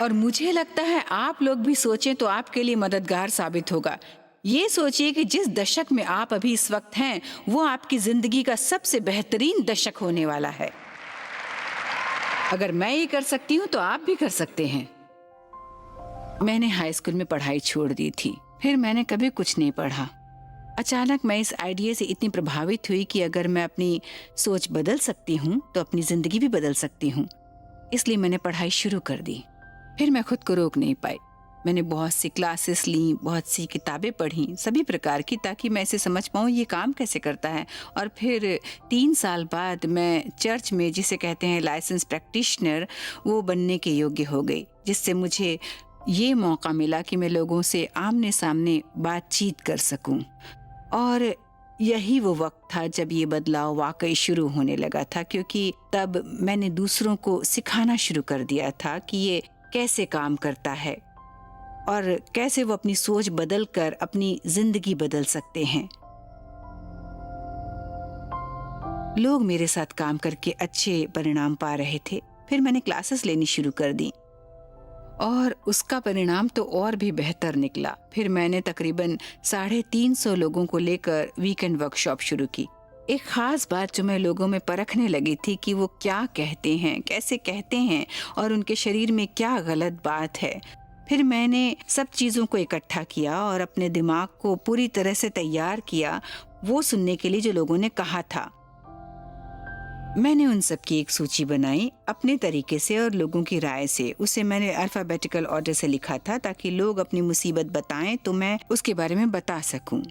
और मुझे लगता है आप लोग भी सोचें तो आपके लिए मददगार साबित होगा। ये सोचिए कि जिस दशक में आप अभी इस वक्त हैं वो आपकी जिंदगी का सबसे बेहतरीन दशक होने वाला है। अगर मैं ये कर सकती हूँ तो आप भी कर सकते हैं। मैंने हाई स्कूल में पढ़ाई छोड़ दी थी, फिर मैंने कभी कुछ नहीं पढ़ा। अचानक मैं इस आइडिया से इतनी प्रभावित हुई कि अगर मैं अपनी सोच बदल सकती हूँ तो अपनी जिंदगी भी बदल सकती हूँ। इसलिए मैंने पढ़ाई शुरू कर दी। फिर मैं खुद को रोक नहीं पाई। मैंने बहुत सी क्लासेस ली, बहुत सी किताबें पढ़ी सभी प्रकार की, ताकि मैं इसे समझ पाऊँ ये काम कैसे करता है। और फिर 3 साल बाद मैं चर्च में जिसे कहते हैं लाइसेंस प्रैक्टिशनर, वो बनने के योग्य हो गई, जिससे मुझे ये मौका मिला कि मैं लोगों से आमने सामने बातचीत कर सकूं। और यही वो वक्त था जब ये बदलाव वाकई शुरू होने लगा था, क्योंकि तब मैंने दूसरों को सिखाना शुरू कर दिया था कि ये कैसे काम करता है और कैसे वो अपनी सोच बदलकर अपनी जिंदगी बदल सकते हैं। लोग मेरे साथ काम करके अच्छे परिणाम पा रहे थे। फिर मैंने क्लासेस लेनी शुरू कर दी और उसका परिणाम तो और भी बेहतर निकला। फिर मैंने तकरीबन 350 लोगों को लेकर वीकेंड वर्कशॉप शुरू की। एक खास बात जो मैं लोगों में परखने लगी थी कि वो क्या कहते हैं, कैसे कहते हैं और उनके शरीर में क्या गलत बात है। फिर मैंने सब चीज़ों को इकट्ठा किया और अपने दिमाग को पूरी तरह से तैयार किया वो सुनने के लिए जो लोगों ने कहा था। मैंने उन सब की एक सूची बनाई अपने तरीके से और लोगों की राय से। उसे मैंने अल्फ़ाबेटिकल ऑर्डर से लिखा था ताकि लोग अपनी मुसीबत बताएं तो मैं उसके बारे में बता सकूं।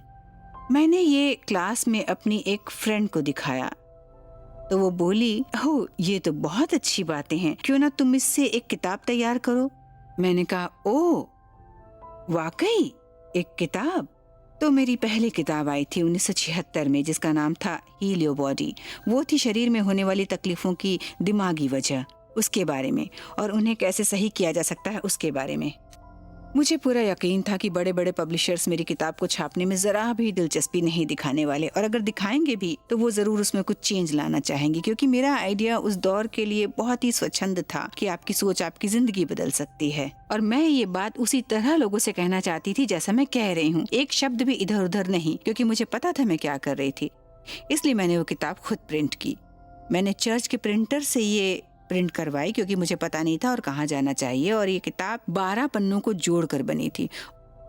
मैंने ये क्लास में अपनी एक फ्रेंड को दिखाया तो वो बोली, ओह ये तो बहुत अच्छी बातें हैं, क्यों ना तुम इससे एक किताब तैयार करो। मैंने कहा, ओह वाकई एक किताब। तो मेरी पहली किताब आई थी 1976 में, जिसका नाम था हील योर बॉडी। वो थी शरीर में होने वाली तकलीफों की दिमागी वजह, उसके बारे में, और उन्हें कैसे सही किया जा सकता है उसके बारे में। मुझे पूरा यकीन था कि बड़े बड़े पब्लिशर्स मेरी किताब को छापने में जरा भी दिलचस्पी नहीं दिखाने वाले, और अगर दिखाएंगे भी तो वो जरूर उसमें कुछ चेंज लाना चाहेंगे, क्योंकि मेरा आइडिया उस दौर के लिए बहुत ही स्वच्छंद था कि आपकी सोच आपकी जिंदगी बदल सकती है। और मैं ये बात उसी तरह लोगों से कहना चाहती थी जैसा मैं कह रही हूँ, एक शब्द भी इधर उधर नहीं, क्योंकि मुझे पता था मैं क्या कर रही थी। इसलिए मैंने वो किताब खुद प्रिंट की। मैंने चर्च के प्रिंटर से ये प्रिंट करवाई क्योंकि मुझे पता नहीं था और कहाँ जाना चाहिए, और ये किताब 12 पन्नों को जोड़कर बनी थी।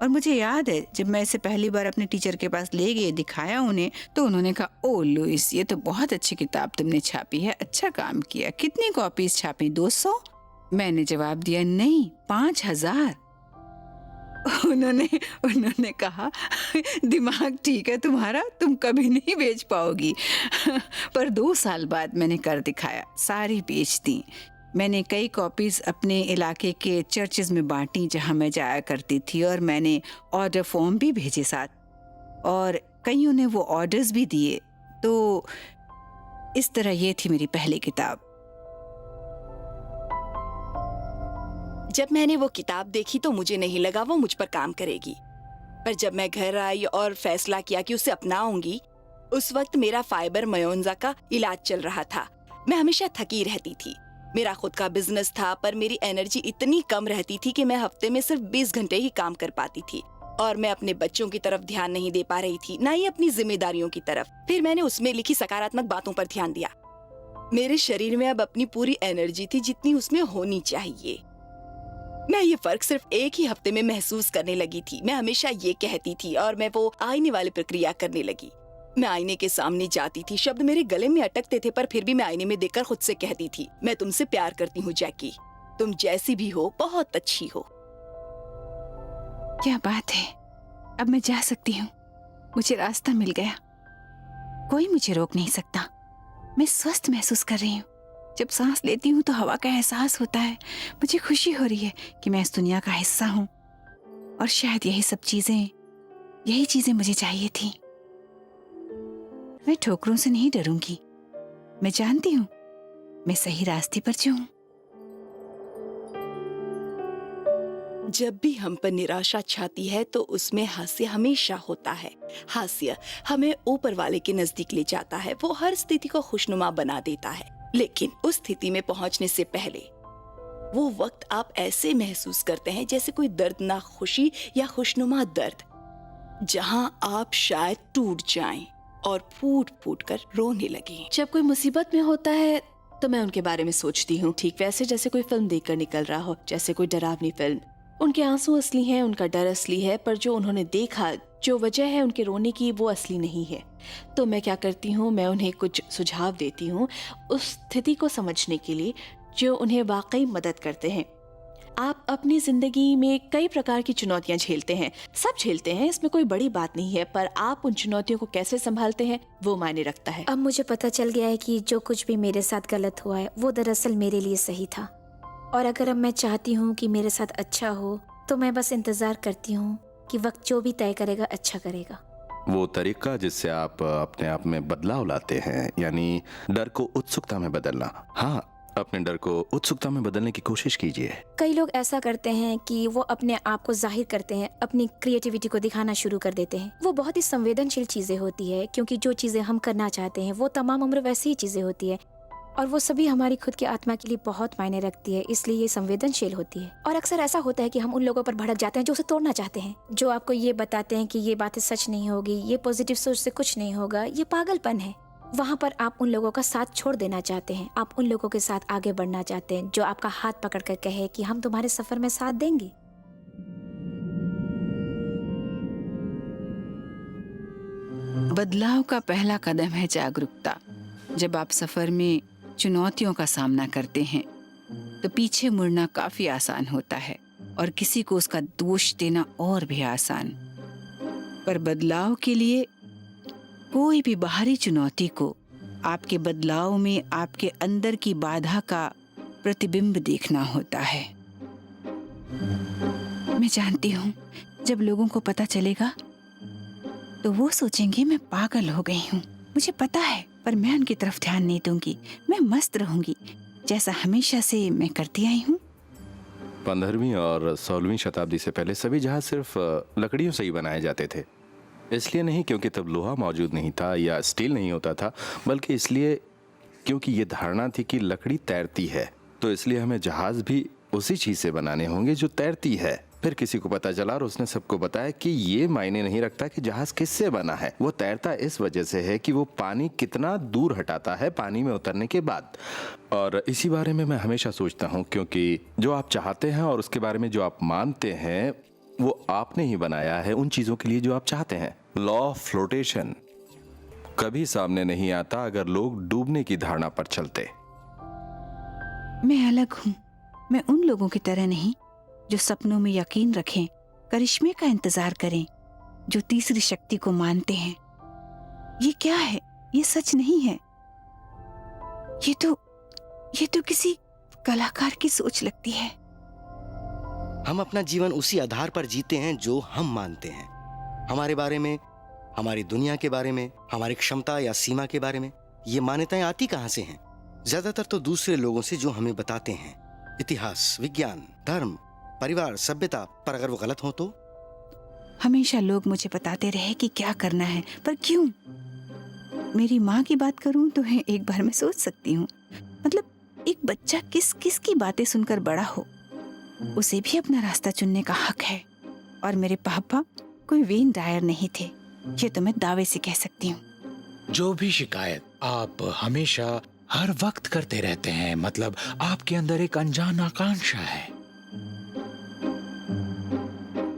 और मुझे याद है जब मैं इसे पहली बार अपने टीचर के पास ले गई, दिखाया उन्हें, तो उन्होंने कहा, ओ लुइस ये तो बहुत अच्छी किताब तुमने छापी है, अच्छा काम किया। कितनी कॉपीज छापी? 200? मैंने जवाब दिया, नहीं, 5,000। उन्होंने कहा, दिमाग ठीक है तुम्हारा, तुम कभी नहीं बेच पाओगी। पर 2 साल बाद मैंने कर दिखाया, सारी बेच दी। मैंने कई कॉपीज अपने इलाके के चर्चेज में बांटी जहां मैं जाया करती थी, और मैंने ऑर्डर फॉर्म भी भेजे साथ, और कईयों ने वो ऑर्डर्स भी दिए। तो इस तरह ये थी मेरी पहली किताब। जब मैंने वो किताब देखी तो मुझे नहीं लगा वो मुझ पर काम करेगी, पर जब मैं घर आई और फैसला किया कि उसे अपनाऊंगी, उस वक्त मेरा फाइब्रोमायोल्जिया का इलाज चल रहा था। मैं हमेशा थकी रहती थी। मेरा खुद का बिजनेस था, पर मेरी एनर्जी इतनी कम रहती थी कि मैं हफ्ते में सिर्फ 20 घंटे ही काम कर पाती थी, और मैं अपने बच्चों की तरफ ध्यान नहीं दे पा रही थी, ना ही अपनी जिम्मेदारियों की तरफ। फिर मैंने उसमें लिखी सकारात्मक बातों पर ध्यान दिया। मेरे शरीर में अब अपनी पूरी एनर्जी थी जितनी उसमें होनी चाहिए। मैं ये फर्क सिर्फ एक ही हफ्ते में महसूस करने लगी थी। मैं हमेशा ये कहती थी, और मैं वो आईने वाली प्रक्रिया करने लगी। मैं आईने के सामने जाती थी, शब्द मेरे गले में अटकते थे, पर फिर भी मैं आईने में देखकर खुद से कहती थी, मैं तुमसे प्यार करती हूँ जैकी, तुम जैसी भी हो बहुत अच्छी हो। क्या बात है, अब मैं जा सकती हूँ। मुझे रास्ता मिल गया, कोई मुझे रोक नहीं सकता। मैं स्वस्थ महसूस कर रही हूँ। जब सांस लेती हूँ तो हवा का एहसास होता है। मुझे खुशी हो रही है कि मैं इस दुनिया का हिस्सा हूँ, और शायद यही चीजें मुझे चाहिए थी। मैं ठोकरों से नहीं डरूंगी। मैं जानती हूँ मैं सही रास्ते पर जो हूँ। जब भी हम पर निराशा छाती है तो उसमें हास्य हमेशा होता है। हास्य हमें ऊपर वाले के नजदीक ले जाता है। वो हर स्थिति को खुशनुमा बना देता है, लेकिन उस स्थिति में पहुंचने से पहले वो वक्त आप ऐसे महसूस करते हैं जैसे कोई दर्दनाक खुशी या खुशनुमा दर्द, जहां आप शायद टूट जाएं और फूट फूट कर रोने लगे। जब कोई मुसीबत में होता है तो मैं उनके बारे में सोचती हूँ, ठीक वैसे जैसे कोई फिल्म देखकर निकल रहा हो, जैसे कोई डरावनी फिल्म। उनके आंसू असली हैं, उनका डर असली है, पर जो उन्होंने देखा, जो वजह है उनके रोने की, वो असली नहीं है। तो मैं क्या करती हूँ, मैं उन्हें कुछ सुझाव देती हूँ उस स्थिति को समझने के लिए जो उन्हें वाकई मदद करते हैं। आप अपनी जिंदगी में कई प्रकार की चुनौतियां झेलते हैं, सब झेलते हैं, इसमें कोई बड़ी बात नहीं है, पर आप उन चुनौतियों को कैसे संभालते हैं वो मायने रखता है। अब मुझे पता चल गया है कि जो कुछ भी मेरे साथ गलत हुआ है वो दरअसल मेरे लिए सही था, और अगर अब मैं चाहती हूँ कि मेरे साथ अच्छा हो तो मैं बस इंतजार करती हूँ कि वक्त जो भी तय करेगा अच्छा करेगा। वो तरीका जिससे आप अपने आप में बदलाव लाते हैं, यानी डर को उत्सुकता में बदलना। हाँ, अपने डर को उत्सुकता में बदलने की कोशिश कीजिए। कई लोग ऐसा करते हैं कि वो अपने आप को जाहिर करते हैं, अपनी क्रिएटिविटी को दिखाना शुरू कर देते हैं। वो बहुत ही संवेदनशील चीजें होती है, क्योंकि जो चीजें हम करना चाहते हैं वो तमाम उम्र वैसी ही चीजें होती है, और वो सभी हमारी खुद की आत्मा के लिए बहुत मायने रखती है, इसलिए ये संवेदनशील होती है। और अक्सर ऐसा होता है कि हम उन लोगों पर भड़क जाते हैं जो उसे तोड़ना चाहते हैं, जो आपको ये बताते हैं कि ये बातें सच नहीं होगी, ये पॉजिटिव सोच से कुछ नहीं होगा, ये पागलपन है। वहाँ पर आप उन लोगों का साथ छोड़ देना चाहते हैं, आप उन लोगों के साथ आगे बढ़ना चाहते हैं जो आपका हाथ पकड़कर कहे कि हम तुम्हारे सफर में साथ देंगे। बदलाव का पहला कदम है जागरूकता। जब आप सफर में चुनौतियों का सामना करते हैं तो पीछे मुड़ना काफी आसान होता है, और किसी को उसका दोष देना और भी आसान। पर बदलाव के लिए कोई भी बाहरी चुनौती को आपके बदलाव में आपके अंदर की बाधा का प्रतिबिंब देखना होता है। मैं जानती हूँ जब लोगों को पता चलेगा तो वो सोचेंगे मैं पागल हो गई हूँ। मुझे पता है, पर मैं उनकी तरफ ध्यान नहीं दूंगी। मैं मस्त रहूंगी जैसा हमेशा से मैं करती आई हूँ। 15वीं और 16वीं शताब्दी से पहले सभी जहाज सिर्फ लकड़ियों से ही बनाए जाते थे। इसलिए नहीं क्योंकि तब लोहा मौजूद नहीं था या स्टील नहीं होता था, बल्कि इसलिए क्योंकि ये धारणा थी कि लकड़ी तैरती है, तो इसलिए हमें जहाज भी उसी चीज से बनाने होंगे जो तैरती है। फिर किसी को पता चला और उसने सबको बताया कि ये मायने नहीं रखता कि जहाज किससे बना है, वो तैरता इस वजह से है कि वो पानी कितना दूर हटाता है पानी में उतरने के बाद। और इसी बारे में मैं हमेशा सोचता हूँ, क्योंकि जो आप चाहते हैं और उसके बारे में जो आप मानते हैं वो आपने ही बनाया है उन चीजों के लिए जो आप चाहते हैं। लॉ ऑफ फ्लोटेशन कभी सामने नहीं आता अगर लोग डूबने की धारणा पर चलते। मैं अलग हूँ, मैं उन लोगों की तरह नहीं जो सपनों में यकीन रखें, करिश्मे का इंतजार करें, जो तीसरी शक्ति को मानते हैं। ये क्या है? ये सच नहीं है। ये तो किसी कलाकार की सोच लगती है। हम अपना जीवन उसी आधार पर जीते हैं जो हम मानते हैं। हमारे बारे में, हमारी दुनिया के बारे में, हमारी क्षमता या सीमा के बारे में। ये मान्यताएं आती कहां से हैं? ज्यादातर तो दूसरे लोगों से, जो हमें बताते हैं। इतिहास, विज्ञान, धर्म, परिवार, सभ्यता। पर अगर वो गलत हो तो? हमेशा लोग मुझे बताते रहे कि क्या करना है, पर क्यों? मेरी माँ की बात करूं तो है, एक बार मैं सोच सकती हूँ, मतलब एक बच्चा किस किस की बातें सुनकर बड़ा हो, उसे भी अपना रास्ता चुनने का हक है। और मेरे पापा कोई वेन डायर नहीं थे, ये तो मैं दावे से कह सकती हूँ। जो भी शिकायत आप हमेशा हर वक्त करते रहते हैं, मतलब आपके अंदर एक अनजान आकांक्षा है।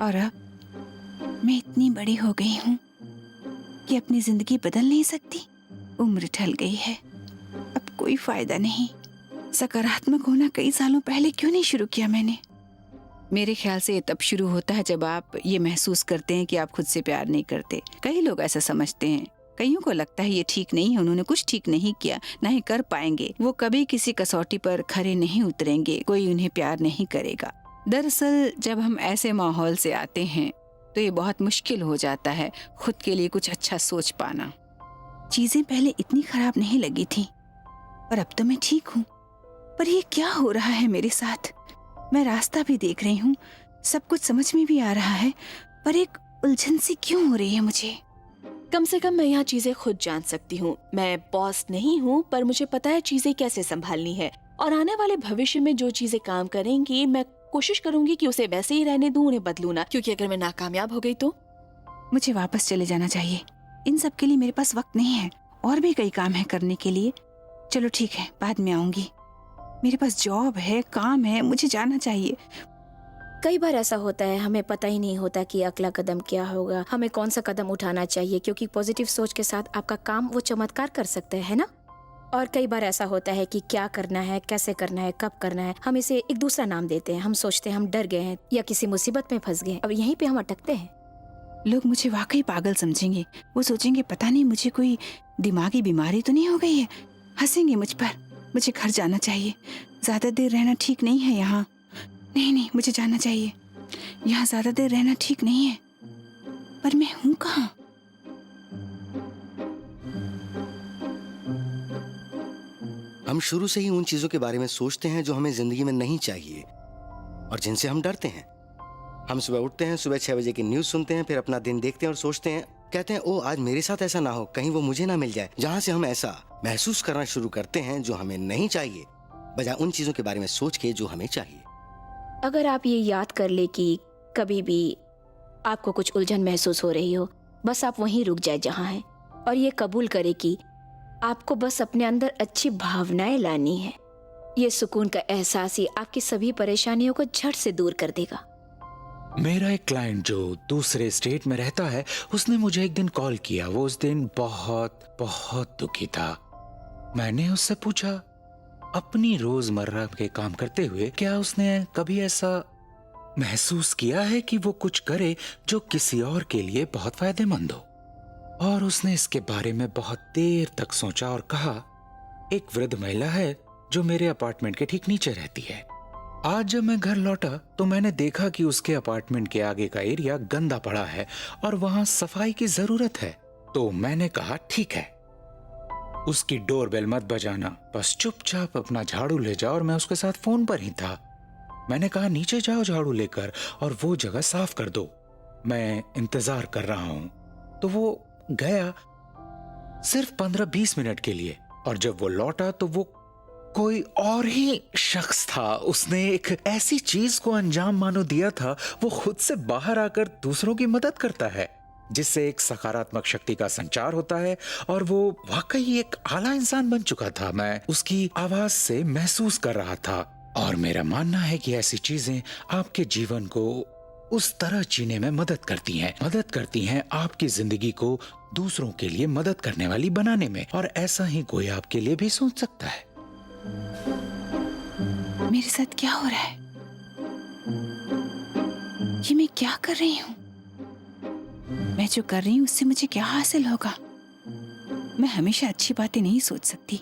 और अब मैं इतनी बड़ी हो गई हूँ कि अपनी जिंदगी बदल नहीं सकती। उम्र ढल गई है, अब कोई फायदा नहीं। सकारात्मक होना कई सालों पहले क्यों नहीं शुरू किया मैंने? मेरे ख्याल से ये तब शुरू होता है जब आप ये महसूस करते हैं कि आप खुद से प्यार नहीं करते। कई लोग ऐसा समझते हैं, कईयों को लगता है ये ठीक नहीं है, उन्होंने कुछ ठीक नहीं किया, ना ही कर पाएंगे, वो कभी किसी कसौटी पर खरे नहीं उतरेंगे, कोई उन्हें प्यार नहीं करेगा। दरअसल जब हम ऐसे माहौल से आते हैं तो ये बहुत मुश्किल हो जाता है खुद के लिए कुछ अच्छा सोच पाना। चीजें पहले इतनी खराब नहीं लगी थी, पर अब तो मैं ठीक हूँ। पर ये क्या हो रहा है मेरे साथ? मैं रास्ता भी देख रही हूँ, सब कुछ समझ में भी आ रहा है, पर एक उलझन सी क्यों हो रही है मुझे? कम से कम मैं यहाँ चीजें खुद जान सकती हूँ। मैं बॉस नहीं हूँ, पर मुझे पता है चीजें कैसे संभालनी है। और आने वाले भविष्य में जो चीजें काम करेंगी, मैं कोशिश करूंगी कि उसे वैसे ही रहने दूं, उन्हें बदलूं ना, क्योंकि अगर मैं नाकामयाब हो गई तो मुझे वापस चले जाना चाहिए। इन सब के लिए मेरे पास वक्त नहीं है, और भी कई काम है करने के लिए। चलो ठीक है, बाद में आऊंगी। मेरे पास जॉब है, काम है, मुझे जाना चाहिए। कई बार ऐसा होता है, हमें पता ही नहीं होता कि अगला कदम क्या होगा, हमें कौन सा कदम उठाना चाहिए, क्योंकि पॉजिटिव सोच के साथ आपका काम वो चमत्कार कर सकते हैं ना। और कई बार ऐसा होता है कि क्या करना है, कैसे करना है, कब करना है, हम इसे एक दूसरा नाम देते हैं। हम सोचते हैं हम डर गए हैं या किसी मुसीबत में फंस गए, अब यहीं पे हम अटकते हैं। लोग मुझे वाकई पागल समझेंगे। वो सोचेंगे पता नहीं मुझे कोई दिमागी बीमारी तो नहीं हो गई है, हंसेंगे मुझ पर। मुझे घर जाना चाहिए, ज्यादा देर रहना ठीक नहीं है यहाँ। नहीं, मुझे जाना चाहिए, यहाँ ज्यादा देर रहना ठीक नहीं है। पर मैं हूँ कहाँ? हम शुरू से ही उन चीजों के बारे में सोचते हैं जो हमें जिंदगी में नहीं चाहिए और जिनसे हम डरते हैं। हम सुबह उठते हैं, सुबह 6 बजे की न्यूज सुनते हैं, फिर अपना दिन देखते हैं और सोचते हैं, कहते हैं ओ आज मेरे साथ ऐसा ना हो, कहीं वो मुझे ना मिल जाए। जहां से हम ऐसा महसूस करना शुरू करते हैं जो हमें नहीं चाहिए, बजाय उन चीजों के बारे में सोच के जो हमें चाहिए। अगर आप ये याद कर ले कि कभी भी आपको कुछ उलझन महसूस हो रही हो, बस आप वहीं रुक जाए जहां हैं, और ये कबूल करे कि आपको बस अपने अंदर अच्छी भावनाएं लानी है। ये सुकून का एहसास ही आपकी सभी परेशानियों को झट से दूर कर देगा। मेरा एक क्लाइंट जो दूसरे स्टेट में रहता है, उसने मुझे एक दिन कॉल किया। वो उस दिन बहुत बहुत दुखी था। मैंने उससे पूछा, अपनी रोजमर्रा के काम करते हुए क्या उसने कभी ऐसा महसूस किया है कि वो कुछ करे जो किसी और के लिए बहुत फायदेमंद हो? और उसने इसके बारे में बहुत देर तक सोचा और कहा, एक वृद्ध महिला है जो मेरे अपार्टमेंट के ठीक नीचे रहती है। आज जब मैं घर लौटा तो मैंने देखा कि उसके अपार्टमेंट के आगे का एरिया गंदा पड़ा है और वहां सफाई की जरूरत है। तो मैंने कहा ठीक है, उसकी डोरबेल मत बजाना, बस चुपचाप अपना झाड़ू ले जाओ। और मैं उसके साथ फोन पर ही था। मैंने कहा नीचे जाओ झाड़ू लेकर और वो जगह साफ कर दो, मैं इंतजार कर रहा हूं। तो वो गया सिर्फ 15-20 मिनट के लिए, और जब वो लौटा तो वो कोई और ही शख्स था। उसने एक ऐसी चीज को अंजाम मानो दिया था, वो खुद से बाहर आकर दूसरों की मदद करता है, जिससे एक सकारात्मक शक्ति का संचार होता है। और वो वाकई एक आला इंसान बन चुका था। मैं उसकी आवाज से महसूस कर रहा था। और मेरा मानना है कि ऐसी चीजें आपके जीवन को उस तरह जीने में मदद करती हैं आपकी जिंदगी को दूसरों के लिए मदद करने वाली बनाने में। और ऐसा ही कोई आपके लिए भी सोच सकता है। मेरे साथ क्या हो रहा है? ये मैं क्या कर रही हूँ? मैं जो कर रही हूँ उससे मुझे क्या हासिल होगा? मैं हमेशा अच्छी बातें नहीं सोच सकती,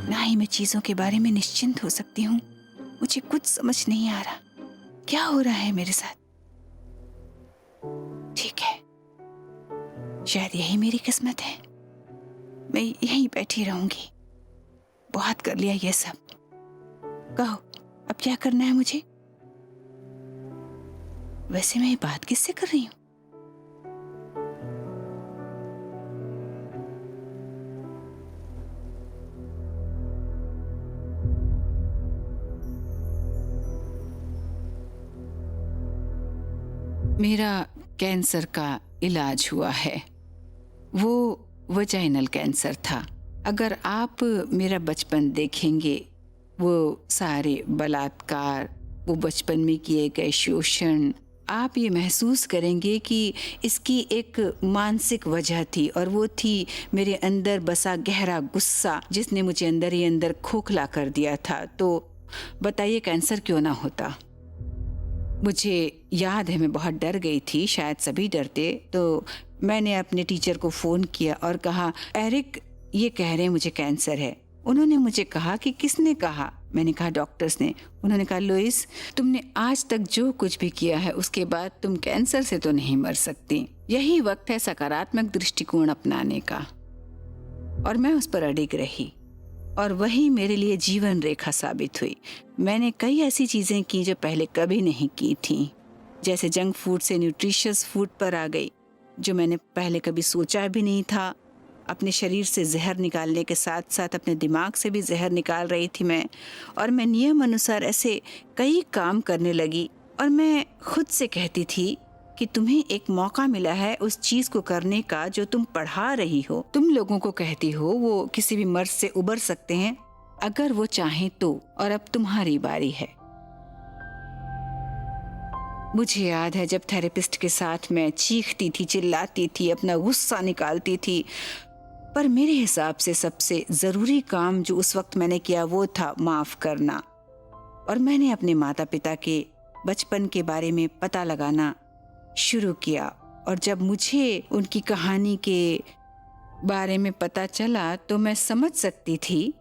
ना ही मैं चीजों के बारे में निश्चिंत हो सकती हूँ। मुझे कुछ समझ नहीं आ रहा क्या हो रहा है मेरे साथ। ठीक है, शायद यही मेरी किस्मत है। मैं यहीं बैठी रहूंगी। बहुत कर लिया ये सब। कहो अब क्या करना है मुझे? वैसे मैं ये बात किससे कर रही हूँ? मेरा कैंसर का इलाज हुआ है। वो वजाइनल कैंसर था। अगर आप मेरा बचपन देखेंगे, वो सारे बलात्कार, वो बचपन में किए गए शोषण, आप ये महसूस करेंगे कि इसकी एक मानसिक वजह थी, और वो थी मेरे अंदर बसा गहरा गुस्सा, जिसने मुझे अंदर ही अंदर खोखला कर दिया था। तो बताइए कैंसर क्यों ना होता। मुझे याद है मैं बहुत डर गई थी, शायद सभी डरते। तो मैंने अपने टीचर को फ़ोन किया और कहा, एरिक ये कह रहे हैं मुझे कैंसर है। उन्होंने मुझे कहा कि किसने कहा? मैंने कहा डॉक्टर्स ने। उन्होंने कहा लुइस, तुमने आज तक जो कुछ भी किया है उसके बाद तुम कैंसर से तो नहीं मर सकती। यही वक्त है सकारात्मक दृष्टिकोण अपनाने का। और मैं उस पर अडिग रही, और वही मेरे लिए जीवन रेखा साबित हुई। मैंने कई ऐसी चीज़ें की जो पहले कभी नहीं की थी, जैसे जंक फूड से न्यूट्रिशियस फूड पर आ गई, जो मैंने पहले कभी सोचा भी नहीं था। अपने शरीर से जहर निकालने के साथ साथ अपने दिमाग से भी जहर निकाल रही थी मैं। और मैं नियम अनुसार ऐसे कई काम करने लगी, और मैं खुद से कहती थी कि तुम्हें एक मौका मिला है उस चीज को करने का जो तुम पढ़ा रही हो। तुम लोगों को कहती हो वो किसी भी मर्ज से उबर सकते हैं अगर वो चाहें तो, और अब तुम्हारी बारी है। मुझे याद है जब थेरेपिस्ट के साथ मैं चीखती थी, चिल्लाती थी, अपना गुस्सा निकालती थी, पर मेरे हिसाब से सबसे जरूरी काम जो उस वक्त मैंने किया वो था माफ करना। और मैंने अपने माता पिता के बचपन के बारे में पता लगाना शुरू किया, और जब मुझे उनकी कहानी के बारे में पता चला तो मैं समझ सकती थी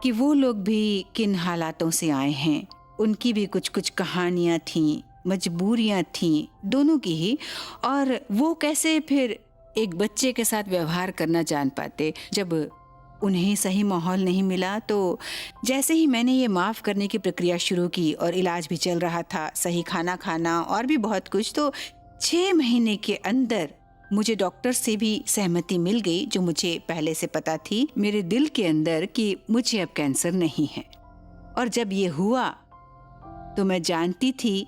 कि वो लोग भी किन हालातों से आए हैं। उनकी भी कुछ कुछ कहानियां थीं, मजबूरियां थीं, दोनों की ही। और वो कैसे फिर एक बच्चे के साथ व्यवहार करना जान पाते जब उन्हें सही माहौल नहीं मिला। तो जैसे ही मैंने ये माफ़ करने की प्रक्रिया शुरू की और इलाज भी चल रहा था, सही खाना खाना और भी बहुत कुछ, तो 6 महीने के अंदर मुझे डॉक्टर से भी सहमति मिल गई, जो मुझे पहले से पता थी मेरे दिल के अंदर कि मुझे अब कैंसर नहीं है। और जब ये हुआ तो मैं जानती थी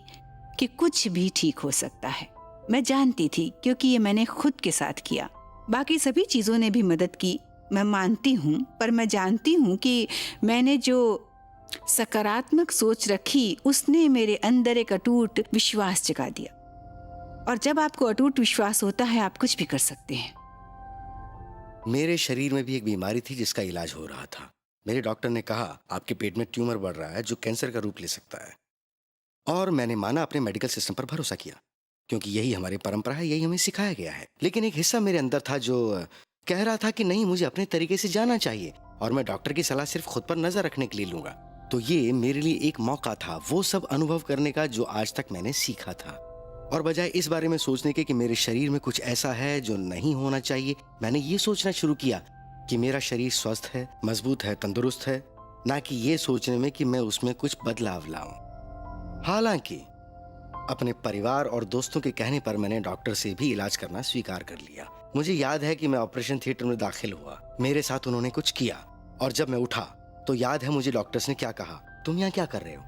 कि कुछ भी ठीक हो सकता है। मैं जानती थी क्योंकि ये मैंने खुद के साथ किया। बाकी सभी चीज़ों ने भी मदद की, मैं मानती हूँ, पर मैं जानती हूँ कि मैंने जो सकारात्मक सोच रखी उसने मेरे अंदर एक अटूट विश्वास जगा दिया। और जब आपको अटूट विश्वास होता है आप कुछ भी कर सकते हैं। मेरे शरीर में भी एक बीमारी थी जिसका इलाज हो रहा था। मेरे डॉक्टर ने कहा आपके पेट में ट्यूमर बढ़ रहा है जो कैंसर का रूप ले सकता है। और मैंने माना, अपने मेडिकल सिस्टम पर भरोसा किया, क्योंकि यही हमारी परंपरा है, यही हमें सिखाया गया है। लेकिन एक हिस्सा मेरे अंदर था जो कह रहा था कि नहीं, मुझे अपने तरीके से जाना चाहिए और मैं डॉक्टर की सलाह सिर्फ खुद पर नजर रखने के लिए लूंगा। तो ये मेरे लिए एक मौका था वो सब अनुभव करने का जो आज तक मैंने सीखा था। और बजाय इस बारे में सोचने के कि मेरे शरीर में कुछ ऐसा है जो नहीं होना चाहिए, मैंने ये सोचना शुरू किया कि मेरा शरीर स्वस्थ है, मजबूत है, तंदुरुस्त है, ना कि ये सोचने में कि मैं उसमें कुछ बदलाव लाऊं। हालांकि अपने परिवार और दोस्तों के कहने पर मैंने डॉक्टर से भी इलाज करना स्वीकार कर लिया। मुझे याद है कि मैं ऑपरेशन थिएटर में दाखिल हुआ, मेरे साथ उन्होंने कुछ किया, और जब मैं उठा तो याद है मुझे डॉक्टर्स ने क्या कहा, तुम यहाँ क्या कर रहे हो,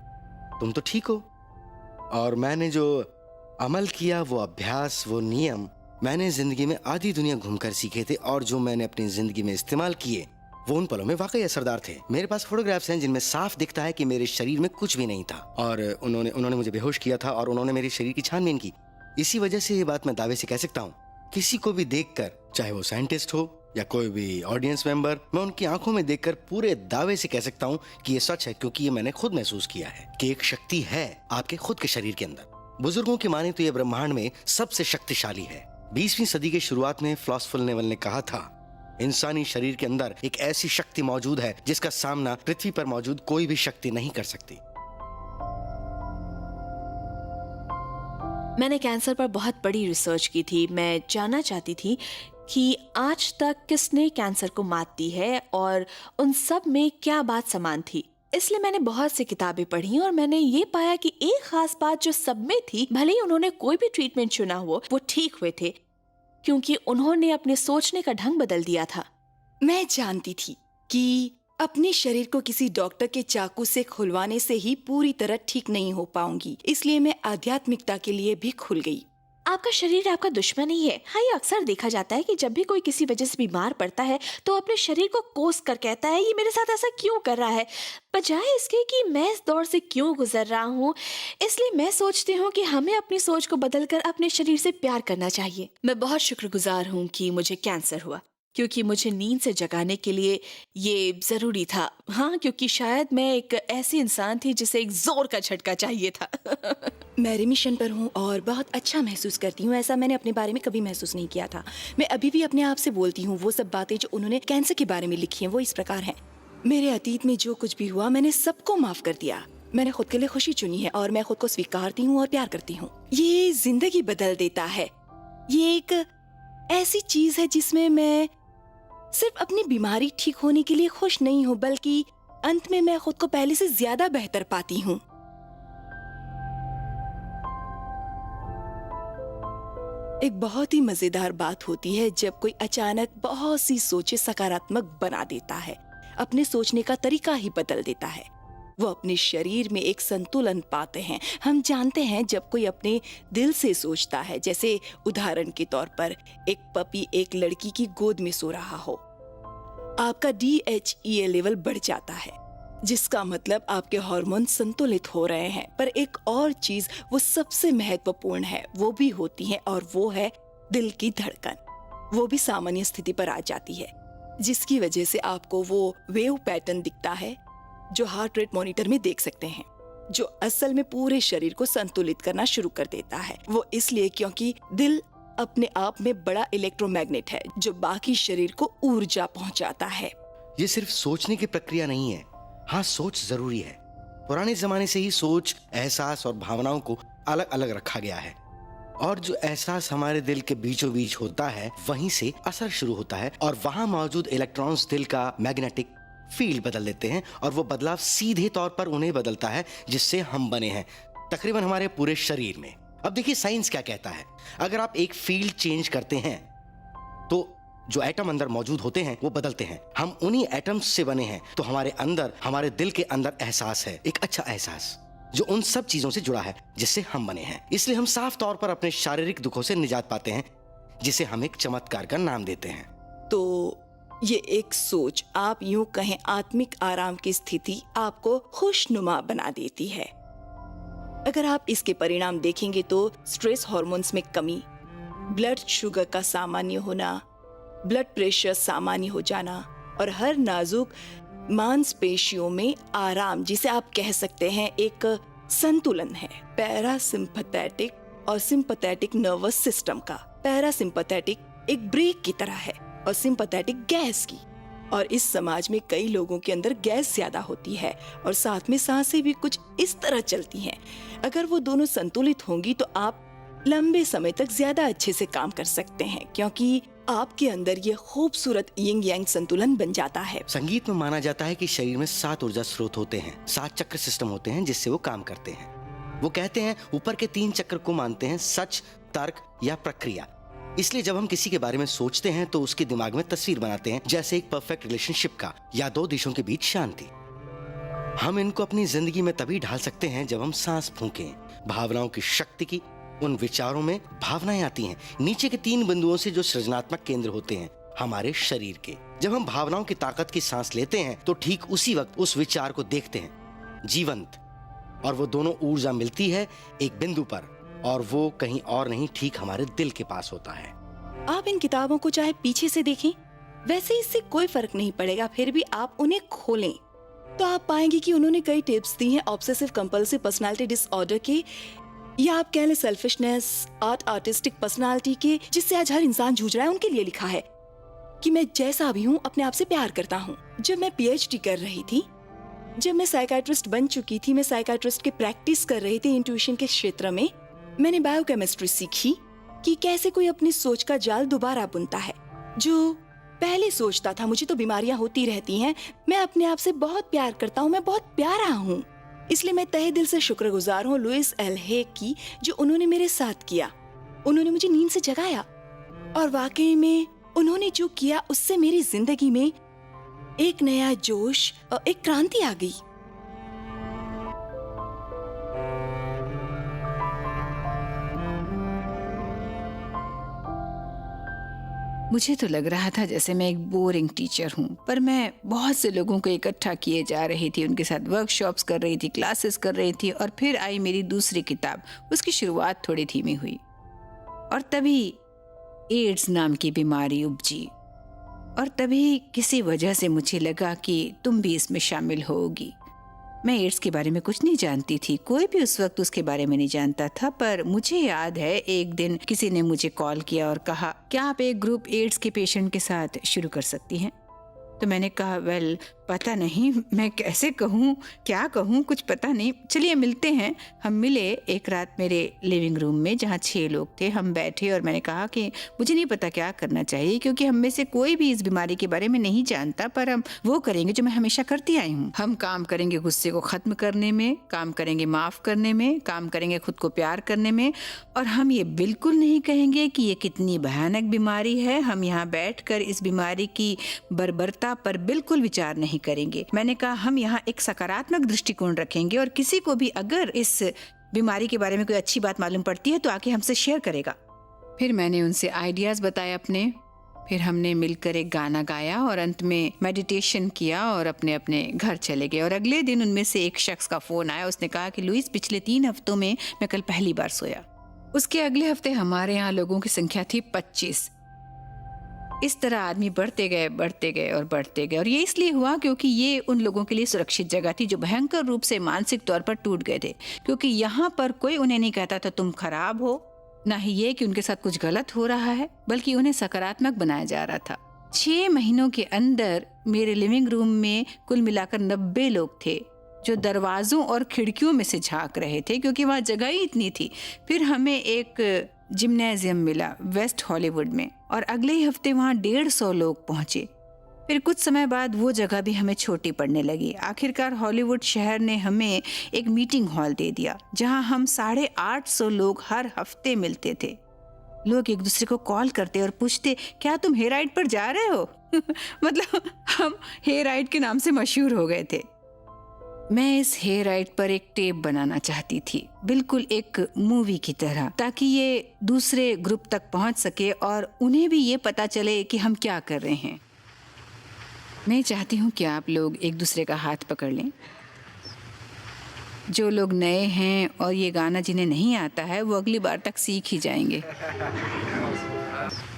तुम तो ठीक हो। और मैंने जो अमल किया, वो अभ्यास, वो नियम मैंने जिंदगी में आधी दुनिया घूमकर सीखे थे, और जो मैंने अपनी जिंदगी में इस्तेमाल किए वो उन पलों में वाकई असरदार थे। मेरे पास फोटोग्राफ्स हैं जिनमें साफ दिखता है कि मेरे शरीर में कुछ भी नहीं था, और उन्होंने मुझे बेहोश किया था, और उन्होंने मेरे शरीर की छानबीन की। इसी वजह से ये बात मैं दावे से कह सकता हूँ, किसी को भी देखकर, चाहे वो साइंटिस्ट हो या कोई भी ऑडियंस मेंबर, मैं उनकी आंखों में देखकर पूरे दावे से कह सकता हूँ कि ये सच है, क्योंकि ये मैंने खुद महसूस किया है कि एक शक्ति है आपके खुद के शरीर के अंदर। बुजुर्गों की माने तो ये ब्रह्मांड में सबसे शक्तिशाली है। 20वीं सदी के शुरुआत में फिलॉसफर नेवल ने कहा था, इंसानी शरीर के अंदर एक ऐसी शक्ति मौजूद है जिसका सामना पृथ्वी पर मौजूद कोई भी शक्ति नहीं कर सकती। मैंने कैंसर पर बहुत बड़ी रिसर्च की थी। मैं जानना चाहती थी कि आज तक किसने कैंसर को मात दी है और उन सब में क्या बात समान थी। इसलिए मैंने बहुत सी किताबें पढ़ी और मैंने ये पाया कि एक खास बात जो सब में थी, भले ही उन्होंने कोई भी ट्रीटमेंट चुना हो, वो ठीक हुए थे क्योंकि उन्होंने अपने सोचने का ढंग बदल दिया था। मैं जानती थी कि अपने शरीर को किसी डॉक्टर के चाकू से खुलवाने से ही पूरी तरह ठीक नहीं हो पाऊंगी, इसलिए मैं आध्यात्मिकता के लिए भी खुल गई। आपका शरीर आपका दुश्मन ही है। हाँ, ये अक्सर देखा जाता है कि जब भी कोई किसी वजह से बीमार पड़ता है तो अपने शरीर को कोस कर कहता है, ये मेरे साथ ऐसा क्यों कर रहा है, बजाय इसके कि मैं इस दौर से क्यों गुजर रहा हूँ। इसलिए मैं सोचती हूँ कि हमें अपनी सोच को बदलकर अपने शरीर से प्यार करना चाहिए। मैं बहुत शुक्रगुजार हूँ कि मुझे कैंसर हुआ, क्योंकि मुझे नींद से जगाने के लिए ये जरूरी था। हाँ, क्योंकि शायद मैं एक ऐसी इंसान थी जिसे एक जोर का झटका चाहिए था। मैं रिमिशन पर हूँ और बहुत अच्छा महसूस करती हूँ। ऐसा मैंने अपने बारे में कभी महसूस नहीं किया था। मैं अभी भी अपने आप से बोलती हूँ वो सब बातें जो उन्होंने कैंसर के बारे में लिखी हैं वो इस प्रकार हैं। मेरे अतीत में जो कुछ भी हुआ मैंने सबको माफ कर दिया। मैंने खुद के लिए खुशी चुनी है और मैं खुद को स्वीकारती हूँ और प्यार करती हूँ। ये जिंदगी बदल देता है। ये एक ऐसी चीज है जिसमें मैं सिर्फ अपनी बीमारी ठीक होने के लिए खुश नहीं हूँ, बल्कि अंत में मैं खुद को पहले से ज्यादा बेहतर पाती हूँ। एक बहुत ही मजेदार बात होती है जब कोई अचानक बहुत सी सोचें सकारात्मक बना देता है, अपने सोचने का तरीका ही बदल देता है। वो अपने शरीर में एक संतुलन पाते हैं। हम जानते हैं जब कोई अपने दिल से सोचता है, जैसे उदाहरण के तौर पर एक पपी एक लड़की की गोद में सो रहा हो, आपका DHEA लेवल बढ़ जाता है, जिसका मतलब आपके हार्मोन संतुलित हो रहे हैं। पर एक और चीज वो सबसे महत्वपूर्ण है, वो भी होती है, और वो है दिल की धड़कन। वो भी सामान्य स्थिति पर आ जाती है, जिसकी वजह से आपको वो वेव पैटर्न दिखता है जो हार्ट रेट मॉनिटर में देख सकते हैं, जो असल में पूरे शरीर को संतुलित करना शुरू कर देता है। वो इसलिए क्योंकि दिल अपने आप में बड़ा इलेक्ट्रोमैग्नेट है जो बाकी शरीर को ऊर्जा पहुंचाता है। ये सिर्फ सोचने की प्रक्रिया नहीं है। हाँ, सोच जरूरी है। पुराने जमाने से ही सोच, एहसास और भावनाओं को अलग अलग रखा गया है, और जो एहसास हमारे दिल के बीचों बीच होता है वहीं से असर शुरू होता है, और वहां मौजूद इलेक्ट्रॉन्स दिल का मैग्नेटिक फील्ड बदल देते हैं, और वो बदलाव सीधे तौर पर उन्हें बदलता है जिससे हम बने हैं, तकरीबन हमारे पूरे शरीर में। अब देखिए साइंस क्या कहता है। अगर आप एक फील्ड चेंज करते हैं तो जो एटम अंदर मौजूद होते हैं वो बदलते हैं। हम उन्हीं एटम्स से बने हैं, तो हमारे अंदर, हमारे दिल के अंदर एहसास है, एक अच्छा एहसास जो उन सब चीजों से जुड़ा है जिससे हम बने हैं। इसलिए हम साफ तौर पर अपने शारीरिक दुखों से निजात पाते हैं, जिसे हम एक चमत्कार का नाम देते हैं। तो ये एक सोच, आप यूं कहें आत्मिक आराम की स्थिति, आपको खुशनुमा बना देती है। अगर आप इसके परिणाम देखेंगे तो स्ट्रेस हार्मोन्स में कमी, ब्लड शुगर का सामान्य होना, ब्लड प्रेशर सामान्य हो जाना, और हर नाजुक मांसपेशियों में आराम, जिसे आप कह सकते हैं एक संतुलन है पैरासिम्पैथेटिक और सिंपैथेटिक नर्वस सिस्टम का। पैरासिम्पैथेटिक एक ब्रेक की तरह है और सिंपैथेटिक गैस की। और इस समाज में कई लोगों के अंदर गैस ज्यादा होती है और साथ में सांसें भी कुछ इस तरह चलती हैं। अगर वो दोनों संतुलित होंगी तो आप लंबे समय तक ज्यादा अच्छे से काम कर सकते हैं, क्योंकि आपके अंदर ये खूबसूरत यिंग यांग संतुलन बन जाता है। संगीत में माना जाता है कि शरीर में 7 ऊर्जा स्रोत होते हैं, 7 चक्र सिस्टम होते हैं जिससे वो काम करते हैं। वो कहते हैं ऊपर के 3 चक्र को मानते हैं सच, तर्क या प्रक्रिया। इसलिए जब हम किसी के बारे में सोचते हैं तो उसके दिमाग में तस्वीर बनाते हैं, जैसे एक परफेक्ट रिलेशनशिप का या 2 देशों के बीच शांति। हम इनको अपनी जिंदगी में तभी ढाल सकते हैं जब हम सांस फूंकें। भावनाओं की शक्ति की, उन विचारों में भावनाएं आती हैं नीचे के 3 बिंदुओं से जो सृजनात्मक केंद्र होते हैं हमारे शरीर के। जब हम भावनाओं की ताकत की सांस लेते हैं तो ठीक उसी वक्त उस विचार को देखते हैं जीवंत, और वो दोनों ऊर्जा मिलती है एक बिंदु पर, और वो कहीं और नहीं, ठीक हमारे दिल के पास होता है। आप इन किताबों को चाहे पीछे से देखें वैसे इससे कोई फर्क नहीं पड़ेगा, फिर भी आप उन्हें खोलें तो आप पाएंगे कि उन्होंने कई टिप्स दी हैं ऑब्सेसिव कंपल्सिव पर्सनालिटी डिसऑर्डर के, या आप कह लें सेल्फिशनेस, आर्टिस्टिक पर्सनालिटी के, जिससे आज हर इंसान जूझ रहा है। उनके लिए लिखा है कि मैं जैसा भी हूँ अपने आप से प्यार करता हूँ। जब मैं PhD कर रही थी, जब मैं साइकाइट्रिस्ट बन चुकी थी, मैं साइकाइट्रिस्ट की प्रैक्टिस कर रही थी इंट्यूशन के क्षेत्र में, मैंने बायोकेमिस्ट्री सीखी कि कैसे कोई अपनी सोच का जाल दोबारा बुनता है। जो पहले सोचता था मुझे तो बीमारियां होती रहती हैं, मैं अपने आप से बहुत प्यार करता हूँ, मैं बहुत प्यारा हूँ। इसलिए मैं तहे दिल से शुक्रगुजार हूँ लुइस एल हे की, जो उन्होंने मेरे साथ किया। उन्होंने मुझे नींद से जगाया और वाकई में उन्होंने जो किया उससे मेरी जिंदगी में एक नया जोश और एक क्रांति आ गई। मुझे तो लग रहा था जैसे मैं एक बोरिंग टीचर हूँ, पर मैं बहुत से लोगों को इकट्ठा किए जा रही थी, उनके साथ वर्कशॉप्स कर रही थी, क्लासेस कर रही थी, और फिर आई मेरी दूसरी किताब। उसकी शुरुआत थोड़ी धीमी हुई और तभी एड्स नाम की बीमारी उपजी, और तभी किसी वजह से मुझे लगा कि तुम भी इसमें शामिल होगी। मैं एड्स के बारे में कुछ नहीं जानती थी, कोई भी उस वक्त उसके बारे में नहीं जानता था, पर मुझे याद है एक दिन किसी ने मुझे कॉल किया और कहा, क्या आप एक ग्रुप एड्स के पेशेंट के साथ शुरू कर सकती हैं? तो मैंने कहा, वेल पता नहीं, मैं कैसे कहूँ, क्या कहूँ, कुछ पता नहीं, चलिए मिलते हैं। हम मिले एक रात मेरे लिविंग रूम में जहाँ 6 लोग थे। हम बैठे और मैंने कहा कि मुझे नहीं पता क्या करना चाहिए, क्योंकि हम में से कोई भी इस बीमारी के बारे में नहीं जानता, पर हम वो करेंगे जो मैं हमेशा करती आई हूँ। हम काम करेंगे गुस्से को खत्म करने में, काम करेंगे माफ करने में, काम करेंगे खुद को प्यार करने में, और हम ये बिल्कुल नहीं कहेंगे कि ये कितनी भयानक बीमारी है। हम यहाँ बैठकर इस बीमारी की बर्बरता पर बिल्कुल विचार नहीं करेंगे। मैंने कहा, हम यहाँ एक सकारात्मक दृष्टिकोण रखेंगे, और किसी को भी अगर इस बीमारी के बारे में कोई अच्छी बात मालूम पड़ती है तो आके हमसे शेयर करेगा। फिर मैंने उनसे आइडियाज बताए अपने, फिर हमने मिलकर एक गाना गाया और अंत में मेडिटेशन किया और अपने अपने घर चले गए। और अगले दिन उनमें से एक शख्स का फोन आया। उसने कहा कि लुइस, पिछले 3 हफ्तों में मैं कल पहली बार सोया। उसके अगले हफ्ते हमारे यहाँ लोगों की संख्या थी 25। इस तरह आदमी बढ़ते गए और बढ़ते गए, और ये इसलिए हुआ क्योंकि ये उन लोगों के लिए सुरक्षित जगह थी जो भयंकर रूप से मानसिक तौर पर टूट गए थे, क्योंकि यहाँ पर कोई उन्हें नहीं कहता था तुम खराब हो, ना ही ये कि उनके साथ कुछ गलत हो रहा है, बल्कि उन्हें सकारात्मक बनाया जा रहा था। 6 महीनों के अंदर मेरे लिविंग रूम में कुल मिलाकर 90 लोग थे जो दरवाजों और खिड़कियों में से झांक रहे थे, क्योंकि वहाँ जगह ही इतनी थी। फिर हमें एक जिम्नेजियम मिला वेस्ट हॉलीवुड में, और अगले ही हफ्ते वहाँ 150 लोग पहुंचे। फिर कुछ समय बाद वो जगह भी हमें छोटी पड़ने लगी। आखिरकार हॉलीवुड शहर ने हमें एक मीटिंग हॉल दे दिया जहाँ हम 850 लोग हर हफ्ते मिलते थे। लोग एक दूसरे को कॉल करते और पूछते, क्या तुम हेयर राइड पर जा रहे हो? मतलब हम हेयर राइड के नाम से मशहूर हो गए थे। मैं इस हेयर राइड पर एक टेप बनाना चाहती थी, बिल्कुल एक मूवी की तरह, ताकि ये दूसरे ग्रुप तक पहुंच सके और उन्हें भी ये पता चले कि हम क्या कर रहे हैं। मैं चाहती हूँ कि आप लोग एक दूसरे का हाथ पकड़ लें। जो लोग नए हैं और ये गाना जिन्हें नहीं आता है, वो अगली बार तक सीख ही जाएंगे।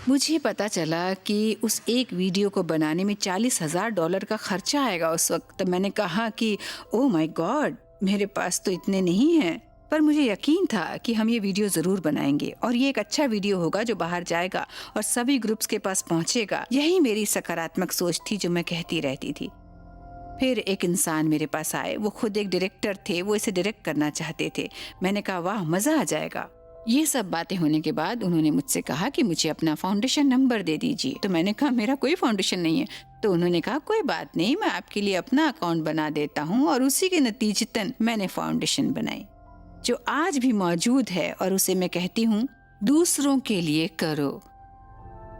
मुझे पता चला कि उस एक वीडियो को बनाने में $40,000 का खर्चा आएगा उस वक्त। तब मैंने कहा कि ओह माय गॉड, मेरे पास तो इतने नहीं हैं, पर मुझे यकीन था कि हम ये वीडियो ज़रूर बनाएंगे और ये एक अच्छा वीडियो होगा जो बाहर जाएगा और सभी ग्रुप्स के पास पहुंचेगा। यही मेरी सकारात्मक सोच थी जो मैं कहती रहती थी। फिर एक इंसान मेरे पास आए, वो खुद एक डायरेक्टर थे, वो इसे डायरेक्ट करना चाहते थे। मैंने कहा, वाह, मज़ा आ जाएगा। ये सब बातें होने के बाद उन्होंने मुझसे कहा कि मुझे अपना फाउंडेशन नंबर दे दीजिए। तो मैंने कहा, मेरा कोई फाउंडेशन नहीं है। तो उन्होंने कहा, कोई बात नहीं, मैं आपके लिए अपना अकाउंट बना देता हूँ। और उसी के नतीजतन मैंने फाउंडेशन बनाई जो आज भी मौजूद है, और उसे मैं कहती हूँ, दूसरों के लिए करो।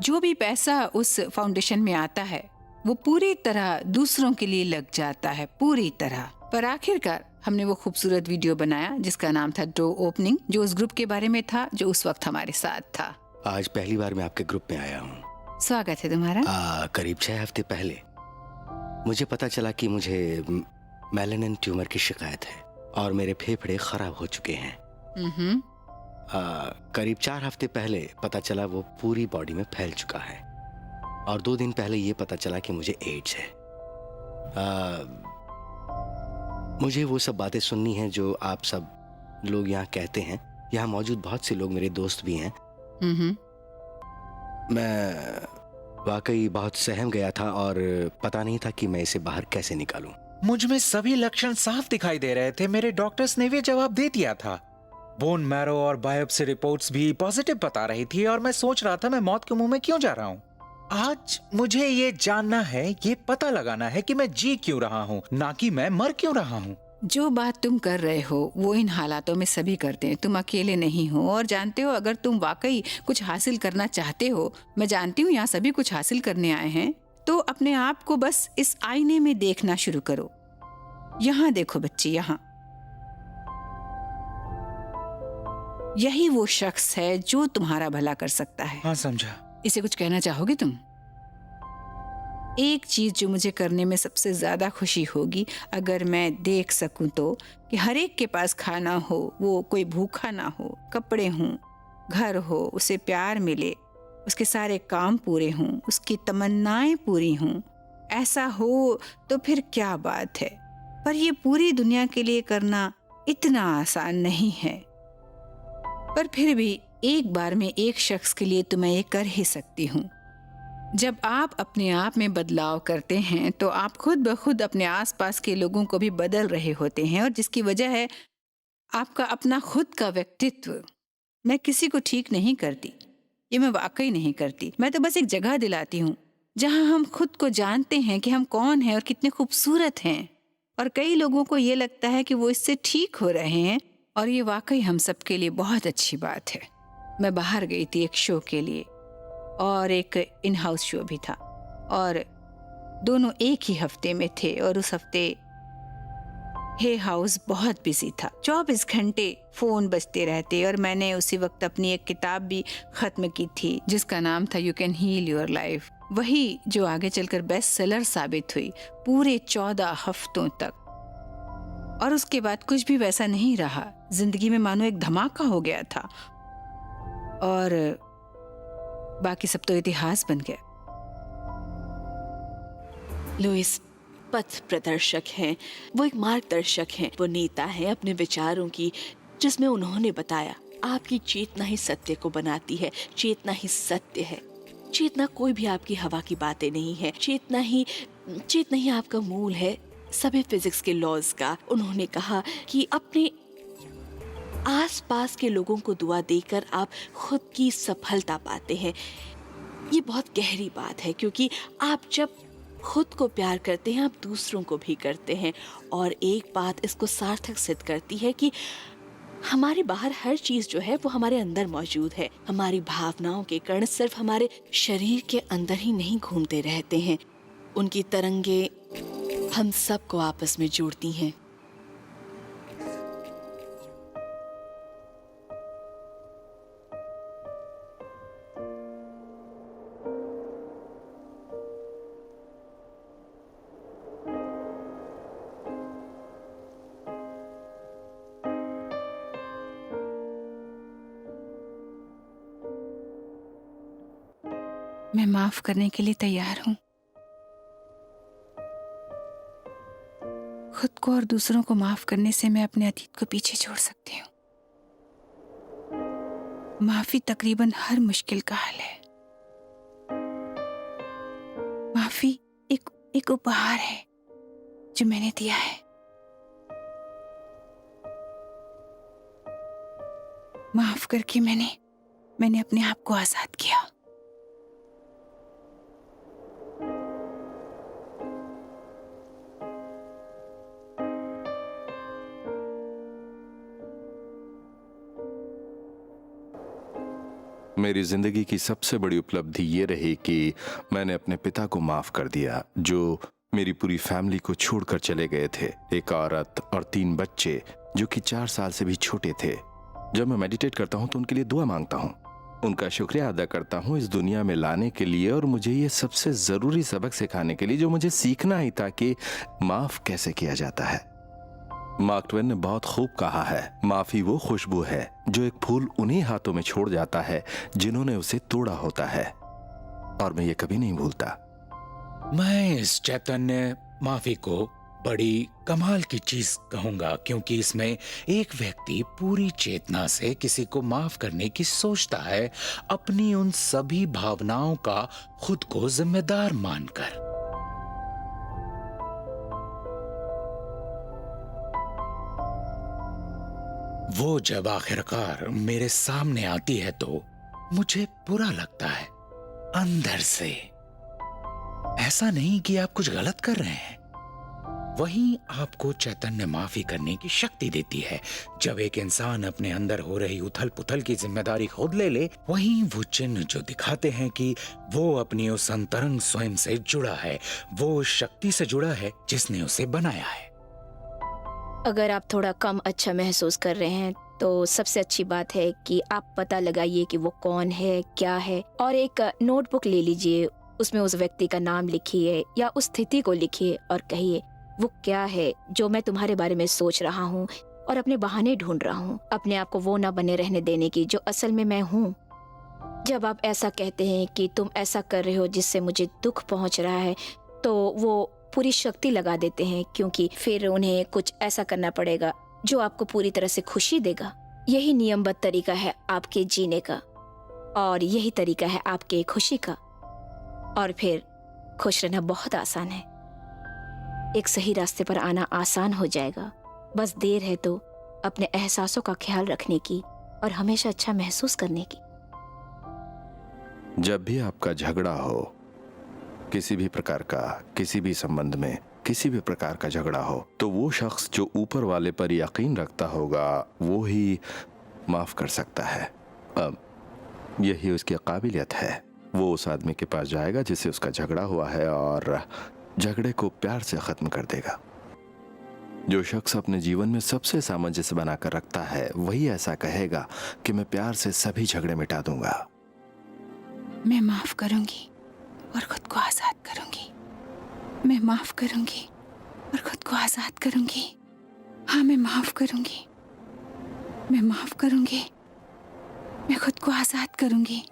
जो भी पैसा उस फाउंडेशन में आता है वो पूरी तरह दूसरों के लिए लग जाता है, पूरी तरह। पर आखिरकार हमने वो खूबसूरत वीडियो बनाया जिसका नाम था डोर ओपनिंग, जो उस ग्रुप के बारे में था जो उस वक्त हमारे साथ था। आज पहली बार मैं आपके ग्रुप में आया हूँ। स्वागत है तुम्हारा। करीब 6 हफ्ते पहले मुझे पता चला कि मुझे मेलानिन ट्यूमर की शिकायत है और मेरे फेफड़े खराब हो चुके हैं। करीब 4 हफ्ते पहले पता चला वो पूरी बॉडी में फैल चुका है। और 2 दिन पहले ये पता चला कि मुझे एड्स है। मुझे वो सब बातें सुननी हैं जो आप सब लोग यहाँ कहते हैं। यहाँ मौजूद बहुत से लोग मेरे दोस्त भी हैं। मैं वाकई बहुत सहम गया था और पता नहीं था कि मैं इसे बाहर कैसे निकालूं। मुझ में सभी लक्षण साफ दिखाई दे रहे थे। मेरे डॉक्टर्स ने भी जवाब दे दिया था। बोन मैरो और बायोप्सी रिपोर्ट्स भी पॉजिटिव बता रही थी और मैं सोच रहा था मैं मौत के मुंह में क्यों जा रहा हूँ। आज मुझे ये जानना है, ये पता लगाना है कि मैं जी क्यों रहा हूँ, ना कि मैं मर क्यों रहा हूँ। जो बात तुम कर रहे हो वो इन हालातों में सभी करते हैं। तुम अकेले नहीं हो। और जानते हो, अगर तुम वाकई कुछ हासिल करना चाहते हो, मैं जानती हूँ यहाँ सभी कुछ हासिल करने आए हैं, तो अपने आप को बस इस आईने में देखना शुरू करो। यहाँ देखो बच्चे, यहाँ यही वो शख्स है जो तुम्हारा भला कर सकता है। हाँ, समझा। इसे कुछ कहना चाहोगे तुम? एक चीज जो मुझे करने में सबसे ज्यादा खुशी होगी, अगर मैं देख सकूं तो, कि हर एक के पास खाना हो, वो कोई भूखा ना हो, कपड़े हों, घर हो, उसे प्यार मिले, उसके सारे काम पूरे हों, उसकी तमन्नाएं पूरी हों। ऐसा हो तो फिर क्या बात है। पर ये पूरी दुनिया के लिए करना इतना आसान नहीं है। पर फिर भी एक बार में एक शख्स के लिए तो मैं ये कर ही सकती हूँ। जब आप अपने आप में बदलाव करते हैं तो आप खुद ब खुद अपने आसपास के लोगों को भी बदल रहे होते हैं, और जिसकी वजह है आपका अपना खुद का व्यक्तित्व। मैं किसी को ठीक नहीं करती, ये मैं वाकई नहीं करती। मैं तो बस एक जगह दिलाती हूँ जहाँ हम खुद को जानते हैं कि हम कौन हैं और कितने खूबसूरत हैं। और कई लोगों को ये लगता है कि वो इससे ठीक हो रहे हैं, और ये वाकई हम सबके लिए बहुत अच्छी बात है। मैं बाहर गई थी एक शो के लिए, और एक इन हाउस शो भी था, और दोनों एक ही हफ्ते में थे। और उस हफ्ते हे हाउस बहुत बिजी था, 24 घंटे फोन बजते रहते। और मैंने उसी वक्त अपनी एक किताब भी खत्म की थी जिसका नाम था you can heal your life, वही जो आगे चलकर बेस्ट सेलर साबित हुई पूरे 14 हफ्तों तक। और उसके बाद कुछ भी वैसा नहीं रहा। जिंदगी में मानो एक धमाका हो गया था, और बाकी सब तो इतिहास बन गया। लुइस पथ प्रदर्शक हैं, वो एक मार्गदर्शक हैं, वो नेता हैं अपने विचारों की, जिसमें उन्होंने बताया आपकी चेतना ही सत्य को बनाती है, चेतना ही सत्य है। चेतना कोई भी आपकी हवा की बातें नहीं है, चेतना ही आपका मूल है सभी फिजिक्स के लॉज का। उन्होंने कहा कि अपने आसपास के लोगों को दुआ देकर आप खुद की सफलता पाते हैं। ये बहुत गहरी बात है, क्योंकि आप जब खुद को प्यार करते हैं आप दूसरों को भी करते हैं। और एक बात इसको सार्थक सिद्ध करती है कि हमारे बाहर हर चीज जो है वो हमारे अंदर मौजूद है। हमारी भावनाओं के कण सिर्फ हमारे शरीर के अंदर ही नहीं घूमते रहते हैं, उनकी तरंगे हम सबको आपस में जोड़ती हैं। मैं माफ करने के लिए तैयार हूँ। खुद को और दूसरों को माफ करने से मैं अपने अतीत को पीछे छोड़ सकती हूँ। माफी तकरीबन हर मुश्किल का हल है। माफी एक उपहार है जो मैंने दिया है। माफ करके मैंने अपने आप को आजाद किया। मेरी जिंदगी की सबसे बड़ी उपलब्धि ये रही कि मैंने अपने पिता को माफ कर दिया, जो मेरी पूरी फैमिली को छोड़कर चले गए थे। एक औरत और 3 बच्चे जो कि 4 साल से भी छोटे थे। जब मैं मेडिटेट करता हूँ तो उनके लिए दुआ मांगता हूँ, उनका शुक्रिया अदा करता हूँ इस दुनिया में लाने के लिए और मुझे ये सबसे जरूरी सबक सिखाने के लिए जो मुझे सीखना ही था कि माफ कैसे किया जाता है। मार्क ट्वेन ने बहुत खूब कहा है, माफी वो खुशबू है जो एक फूल उन्हीं हाथों में छोड़ जाता है जिन्होंने उसे तोड़ा होता है। और मैं ये कभी नहीं भूलता। मैं इस चैतन्य माफी को बड़ी कमाल की चीज कहूंगा, क्योंकि इसमें एक व्यक्ति पूरी चेतना से किसी को माफ करने की सोचता है, अपनी उन सभी भावनाओं का खुद को जिम्मेदार मानकर। वो जब आखिरकार मेरे सामने आती है तो मुझे बुरा लगता है अंदर से। ऐसा नहीं कि आप कुछ गलत कर रहे हैं, वही आपको चैतन्य माफी करने की शक्ति देती है। जब एक इंसान अपने अंदर हो रही उथल पुथल की जिम्मेदारी खुद ले ले, वहीं वो चिन्ह जो दिखाते हैं कि वो अपनी उस अंतरंग स्वयं से जुड़ा है, वो उस शक्ति से जुड़ा है जिसने उसे बनाया है। अगर आप थोड़ा कम अच्छा महसूस कर रहे हैं तो सबसे अच्छी बात है कि आप पता लगाइए कि वो कौन है, क्या है, और एक नोटबुक ले लीजिए, उसमें उस व्यक्ति का नाम लिखिए या उस स्थिति को लिखिए और कहिए वो क्या है जो मैं तुम्हारे बारे में सोच रहा हूँ और अपने बहाने ढूंढ रहा हूँ, अपने आप को वो ना बने रहने देने की जो असल में मैं हूँ। जब आप ऐसा कहते हैं कि तुम ऐसा कर रहे हो जिससे मुझे दुख पहुँच रहा है, तो वो पूरी शक्ति लगा देते हैं, क्योंकि फिर उन्हें कुछ ऐसा करना पड़ेगा जो आपको पूरी तरह से खुशी देगा। यही नियमबद्ध तरीका है आपके जीने का, और यही तरीका है आपके खुशी का, और फिर खुश रहना बहुत आसान है। एक सही रास्ते पर आना आसान हो जाएगा, बस देर है तो अपने एहसासों का ख्याल रखने की और हमेशा अच्छा महसूस करने की। जब भी आपका झगड़ा हो, किसी भी प्रकार का, किसी भी संबंध में किसी भी प्रकार का झगड़ा हो, तो वो शख्स जो ऊपर वाले पर यकीन रखता होगा वो ही माफ कर सकता है। अब यही उसकी काबिलियत है। वो उस आदमी के पास जाएगा जिससे उसका झगड़ा हुआ है और झगड़े को प्यार से खत्म कर देगा। जो शख्स अपने जीवन में सबसे सामंजस्य बनाकर रखता है वही ऐसा कहेगा कि मैं प्यार से सभी झगड़े मिटा दूंगा। मैं माफ करूंगी और खुद को आजाद करूंगी। मैं माफ करूंगी और खुद को आजाद करूंगी। हाँ, मैं माफ करूंगी। मैं माफ करूंगी। मैं खुद को आजाद करूंगी।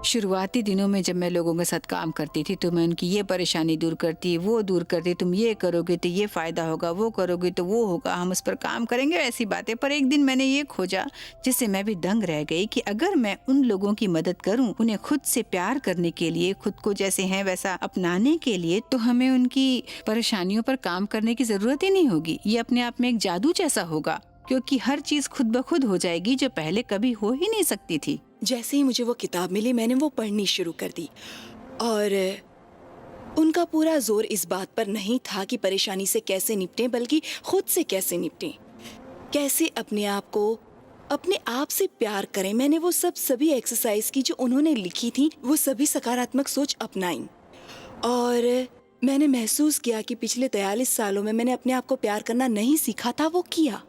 शुरुआती दिनों में जब मैं लोगों के साथ काम करती थी तो मैं उनकी ये परेशानी दूर करती, वो दूर करती, तुम ये करोगे तो ये फायदा होगा, वो करोगे तो वो होगा, हम उस पर काम करेंगे, ऐसी बातें। पर एक दिन मैंने ये खोजा जिससे मैं भी दंग रह गई कि अगर मैं उन लोगों की मदद करूं, उन्हें खुद से प्यार करने के लिए, खुद को जैसे हैं वैसा अपनाने के लिए, तो हमें उनकी परेशानियों पर काम करने की जरूरत ही नहीं होगी। ये अपने आप में एक जादू जैसा होगा, क्योंकि हर चीज खुद ब खुद हो जाएगी जो पहले कभी हो ही नहीं सकती थी। जैसे ही मुझे वो किताब मिली मैंने वो पढ़नी शुरू कर दी, और उनका पूरा जोर इस बात पर नहीं था कि परेशानी से कैसे निपटें, बल्कि खुद से कैसे निपटें, कैसे अपने आप को अपने आप से प्यार करें। मैंने वो सभी एक्सरसाइज की जो उन्होंने लिखी थी, वो सभी सकारात्मक सोच अपनाई, और मैंने महसूस किया कि पिछले 43 सालों में मैंने अपने आप को प्यार करना नहीं सीखा था, वो किया।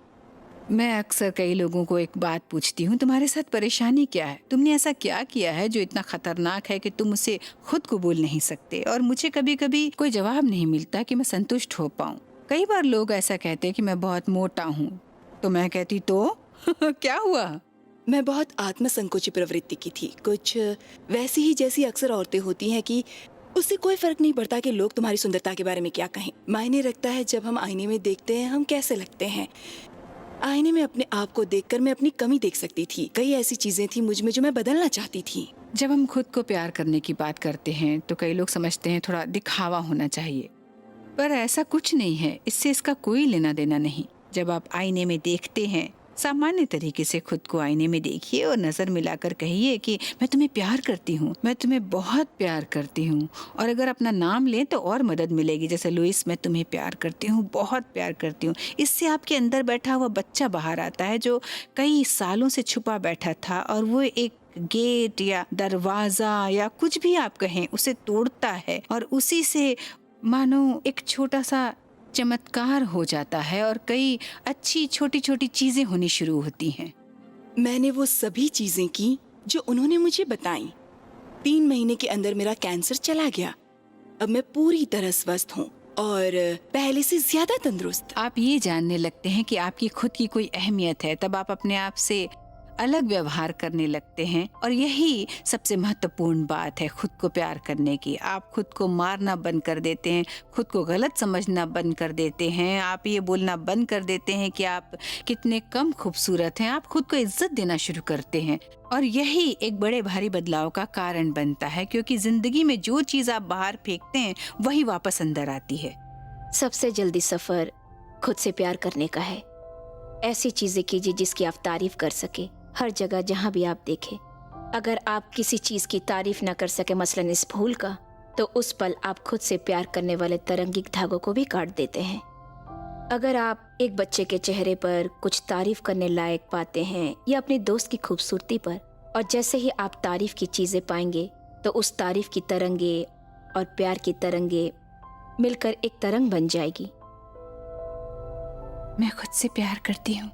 मैं अक्सर कई लोगों को एक बात पूछती हूँ, तुम्हारे साथ परेशानी क्या है? तुमने ऐसा क्या किया है जो इतना खतरनाक है कि तुम उसे खुद को बोल नहीं सकते? और मुझे कभी कभी कोई जवाब नहीं मिलता कि मैं संतुष्ट हो पाऊँ। कई बार लोग ऐसा कहते हैं कि मैं बहुत मोटा हूँ, तो मैं कहती तो क्या हुआ? मैं बहुत आत्मसंकोची प्रवृत्ति की थी, कुछ वैसी ही जैसी अक्सर औरतें होती हैं कि उससे कोई फर्क नहीं पड़ता कि लोग तुम्हारी सुंदरता के बारे में क्या कहें। मायने रखता है जब हम आईने में देखते हैं हम कैसे लगते हैं। आईने में अपने आप को देखकर मैं अपनी कमी देख सकती थी। कई ऐसी चीजें थी मुझ में जो मैं बदलना चाहती थी। जब हम खुद को प्यार करने की बात करते हैं तो कई लोग समझते हैं थोड़ा दिखावा होना चाहिए, पर ऐसा कुछ नहीं है। इससे इसका कोई लेना देना नहीं। जब आप आईने में देखते हैं, सामान्य तरीके से खुद को आईने में देखिए और नजर मिलाकर कहिए कि मैं तुम्हें प्यार करती हूँ, मैं तुम्हें बहुत प्यार करती हूँ। और अगर अपना नाम लें तो और मदद मिलेगी, जैसे लुइस, मैं तुम्हें प्यार करती हूँ, बहुत प्यार करती हूँ। इससे आपके अंदर बैठा हुआ बच्चा बाहर आता है जो कई सालों से छुपा बैठा था, और वो एक गेट या दरवाजा या कुछ भी आप कहें उसे तोड़ता है, और उसी से मानो एक छोटा सा चमत्कार हो जाता है और कई अच्छी छोटी छोटी चीजें होनी शुरू होती हैं। मैंने वो सभी चीजें की जो उन्होंने मुझे बताई, 3 महीने के अंदर मेरा कैंसर चला गया। अब मैं पूरी तरह स्वस्थ हूँ और पहले से ज्यादा तंदुरुस्त। आप ये जानने लगते हैं कि आपकी खुद की कोई अहमियत है, तब आप अपने आप से अलग व्यवहार करने लगते हैं। और यही सबसे महत्वपूर्ण बात है खुद को प्यार करने की। आप खुद को मारना बंद कर देते हैं, खुद को गलत समझना बंद कर देते हैं, आप ये बोलना बंद कर देते हैं कि आप कितने कम खूबसूरत हैं। आप खुद को इज्जत देना शुरू करते हैं और यही एक बड़े भारी बदलाव का कारण बनता है, क्योंकि जिंदगी में जो चीज आप बाहर फेंकते हैं वही वापस अंदर आती है। सबसे जल्दी सफर खुद से प्यार करने का है। ऐसी चीजें कीजिए जिसकी आप तारीफ कर सके। हर जगह जहाँ भी आप देखें, अगर आप किसी चीज की तारीफ ना कर सके, मसलन इस फूल का, तो उस पल आप खुद से प्यार करने वाले तरंगिक धागों को भी काट देते हैं। अगर आप एक बच्चे के चेहरे पर कुछ तारीफ करने लायक पाते हैं या अपने दोस्त की खूबसूरती पर, और जैसे ही आप तारीफ की चीजें पाएंगे तो उस तारीफ की तरंगे और प्यार की तरंगे मिलकर एक तरंग बन जाएगी। मैं खुद से प्यार करती हूँ।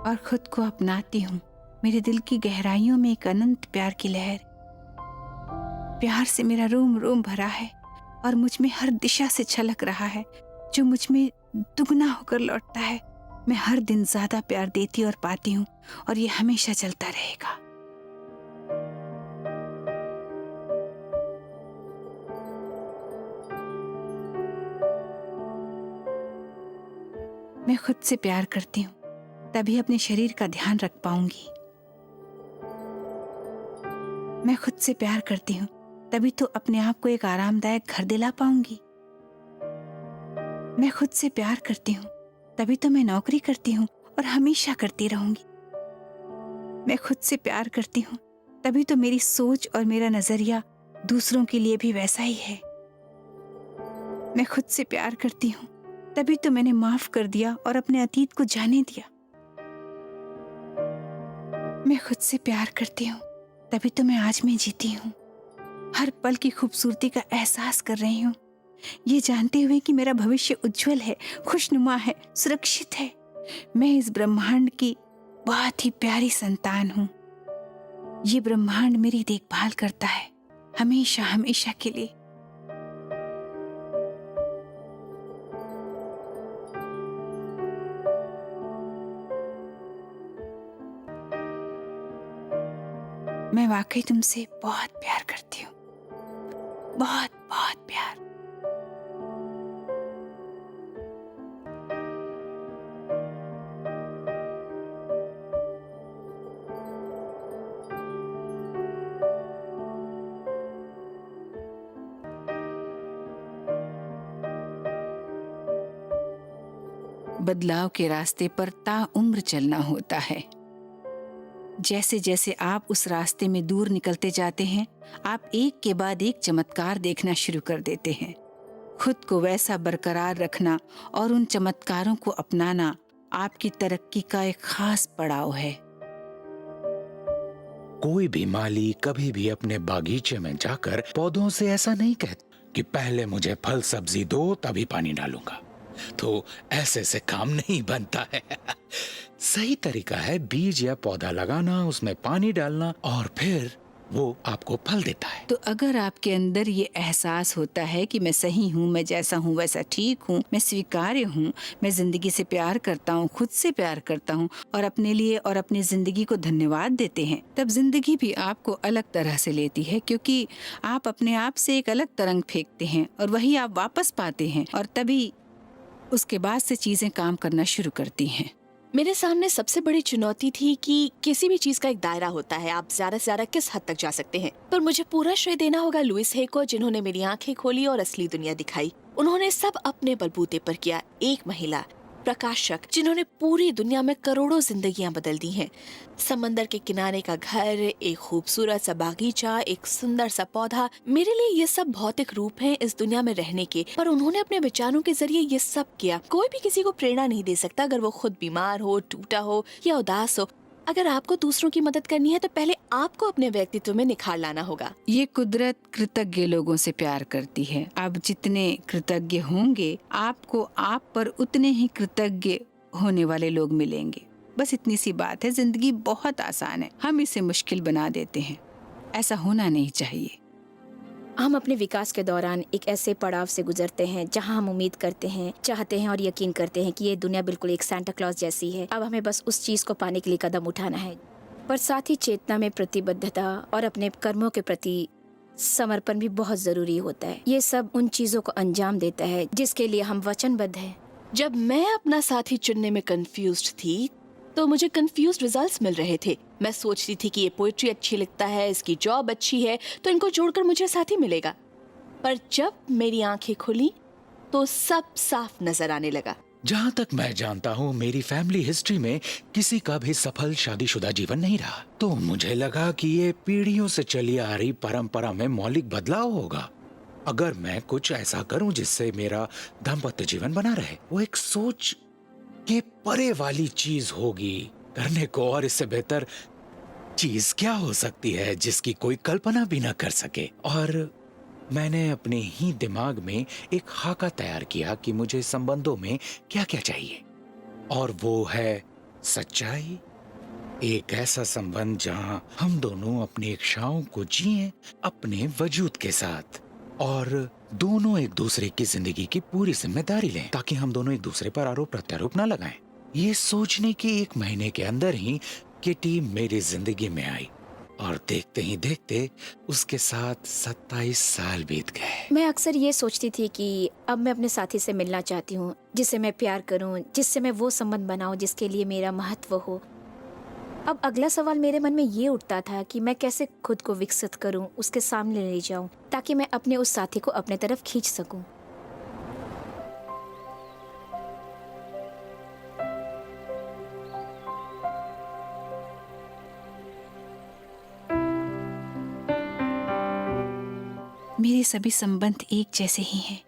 और खुद को अपनाती हूँ। मेरे दिल की गहराइयों में एक अनंत प्यार की लहर, प्यार से मेरा रोम रोम भरा है और मुझ में हर दिशा से छलक रहा है, जो मुझ में दुगना होकर लौटता है। मैं हर दिन ज्यादा प्यार देती और पाती हूँ और ये हमेशा चलता रहेगा। मैं खुद से प्यार करती हूँ, तभी अपने शरीर का ध्यान रख पाऊंगी। मैं खुद से प्यार करती हूँ, तभी तो अपने आप को एक आरामदायक घर दिला पाऊंगी। मैं खुद से प्यार करती हूँ, तभी तो मैं नौकरी करती हूँ और हमेशा करती रहूंगी। मैं खुद से प्यार करती हूँ, तभी तो मेरी सोच और मेरा नजरिया दूसरों के लिए भी वैसा ही है। मैं खुद से प्यार करती हूँ, तभी तो मैंने माफ कर दिया और अपने अतीत को जाने दिया। मैं खुद से प्यार करती हूँ, तभी तो मैं आज में जीती हूँ। हर पल की खूबसूरती का एहसास कर रही हूँ, ये जानते हुए कि मेरा भविष्य उज्जवल है, खुशनुमा है, सुरक्षित है। मैं इस ब्रह्मांड की बहुत ही प्यारी संतान हूँ। ये ब्रह्मांड मेरी देखभाल करता है, हमेशा हमेशा के लिए। मैं वाकई तुमसे बहुत प्यार करती हूँ, बहुत बहुत प्यार। बदलाव के रास्ते पर ताउम्र चलना होता है। जैसे जैसे आप उस रास्ते में दूर निकलते जाते हैं, आप एक के बाद एक चमत्कार देखना शुरू कर देते हैं। खुद को वैसा बरकरार रखना और उन चमत्कारों को अपनाना आपकी तरक्की का एक खास पड़ाव है। कोई भी माली कभी भी अपने बागीचे में जाकर पौधों से ऐसा नहीं कहता कि पहले मुझे फल सब्जी दो तभी पानी डालूंगा। तो ऐसे से काम नहीं बनता है। सही तरीका है बीज या पौधा लगाना, उसमें पानी डालना और फिर वो आपको फल देता है। तो अगर आपके अंदर ये एहसास होता है कि मैं सही हूँ, मैं जैसा हूँ वैसा ठीक हूँ, मैं स्वीकार्य हूँ, मैं जिंदगी से प्यार करता हूँ, खुद से प्यार करता हूँ और अपने लिए और अपनी जिंदगी को धन्यवाद देते हैं, तब जिंदगी भी आपको अलग तरह से लेती है, क्योंकि आप अपने आप से एक अलग तरंग फेंकते हैं और वही आप वापस पाते हैं और तभी उसके बाद से चीजें काम करना शुरू करती हैं। मेरे सामने सबसे बड़ी चुनौती थी कि किसी भी चीज का एक दायरा होता है, आप ज्यादा से ज्यादा किस हद तक जा सकते हैं। पर मुझे पूरा श्रेय देना होगा लुइस हे को, जिन्होंने मेरी आंखें खोली और असली दुनिया दिखाई। उन्होंने सब अपने बलबूते पर किया। एक महिला प्रकाशक जिन्होंने पूरी दुनिया में करोड़ों जिंदगियां बदल दी हैं। समंदर के किनारे का घर, एक खूबसूरत सा बागीचा, एक सुंदर सा पौधा, मेरे लिए ये सब भौतिक रूप हैं इस दुनिया में रहने के, पर उन्होंने अपने विचारों के जरिए ये सब किया। कोई भी किसी को प्रेरणा नहीं दे सकता अगर वो खुद बीमार हो, टूटा हो या उदास हो। अगर आपको दूसरों की मदद करनी है तो पहले आपको अपने व्यक्तित्व में निखार लाना होगा। ये कुदरत कृतज्ञ लोगों से प्यार करती है। आप जितने कृतज्ञ होंगे, आपको आप पर उतने ही कृतज्ञ होने वाले लोग मिलेंगे। बस इतनी सी बात है, जिंदगी बहुत आसान है, हम इसे मुश्किल बना देते हैं। ऐसा होना नहीं चाहिए। हम अपने विकास के दौरान एक ऐसे पड़ाव से गुजरते हैं जहां हम उम्मीद करते हैं, चाहते हैं और यकीन करते हैं कि ये दुनिया बिल्कुल एक सांता क्लॉज जैसी है। अब हमें बस उस चीज को पाने के लिए कदम उठाना है। पर साथ ही चेतना में प्रतिबद्धता और अपने कर्मों के प्रति समर्पण भी बहुत जरूरी होता है। ये सब उन चीजों को अंजाम देता है जिसके लिए हम वचनबद्ध हैं। जब मैं अपना साथी चुनने में कंफ्यूज्ड थी तो मुझे कंफ्यूज्ड रिजल्ट्स मिल रहे थे। मैं सोचती थी कि ये पोएट्री अच्छी लिखता है, इसकी जॉब अच्छी है, तो इनको जोड़कर मुझे साथी मिलेगा। पर जब मेरी आंखें खुली तो सब साफ नजर आने लगा। जहाँ तक मैं जानता हूँ, मेरी फैमिली हिस्ट्री में किसी का भी सफल शादीशुदा जीवन नहीं रहा, तो मुझे लगा कि ये पीढ़ियों से चली आ रही परंपरा में मौलिक बदलाव होगा। अगर मैं कुछ ऐसा करूं जिससे मेरा दाम्पत्य जीवन बना रहे, वो एक सोच के परे वाली चीज होगी। करने को और इससे बेहतर चीज क्या हो सकती है जिसकी कोई कल्पना भी न कर सके। और मैंने अपने ही दिमाग में एक खाका तैयार किया कि मुझे संबंधों में क्या क्या चाहिए, और वो है सच्चाई। एक ऐसा संबंध जहां हम दोनों अपनी इच्छाओं को जिएं अपने वजूद के साथ, और दोनों एक दूसरे की जिंदगी की पूरी जिम्मेदारी लें, ताकि हम दोनों एक दूसरे पर आरोप प्रत्यारोप न लगाएं। ये सोचने के 1 महीने के अंदर ही किटी मेरी जिंदगी में आई, और देखते ही देखते उसके साथ 27 साल बीत गए। मैं अक्सर ये सोचती थी कि अब मैं अपने साथी से मिलना चाहती हूँ, जिससे मैं प्यार करूँ, जिससे मैं वो संबंध बनाऊँ जिसके लिए मेरा महत्व हो। अब अगला सवाल मेरे मन में ये उठता था कि मैं कैसे खुद को विकसित करूं, उसके सामने ले जाऊं, ताकि मैं अपने उस साथी को अपने तरफ खींच सकूं। मेरे सभी संबंध एक जैसे ही हैं।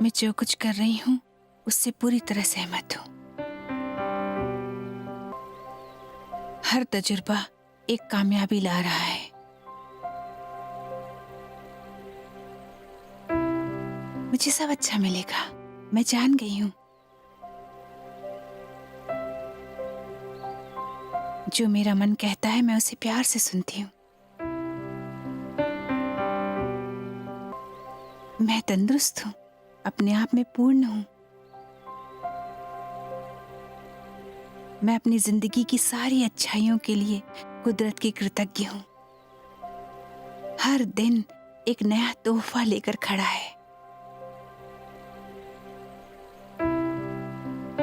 मैं जो कुछ कर रही हूँ उससे पूरी तरह सहमत हूँ। हर तजुर्बा एक कामयाबी ला रहा है। मुझे सब अच्छा मिलेगा, मैं जान गई हूँ। जो मेरा मन कहता है मैं उसे प्यार से सुनती हूँ। मैं तंदुरुस्त हूँ, अपने आप में पूर्ण हूँ। मैं अपनी जिंदगी की सारी अच्छाइयों के लिए कुदरत की कृतज्ञ हूँ। हर दिन एक नया तोहफा लेकर खड़ा है।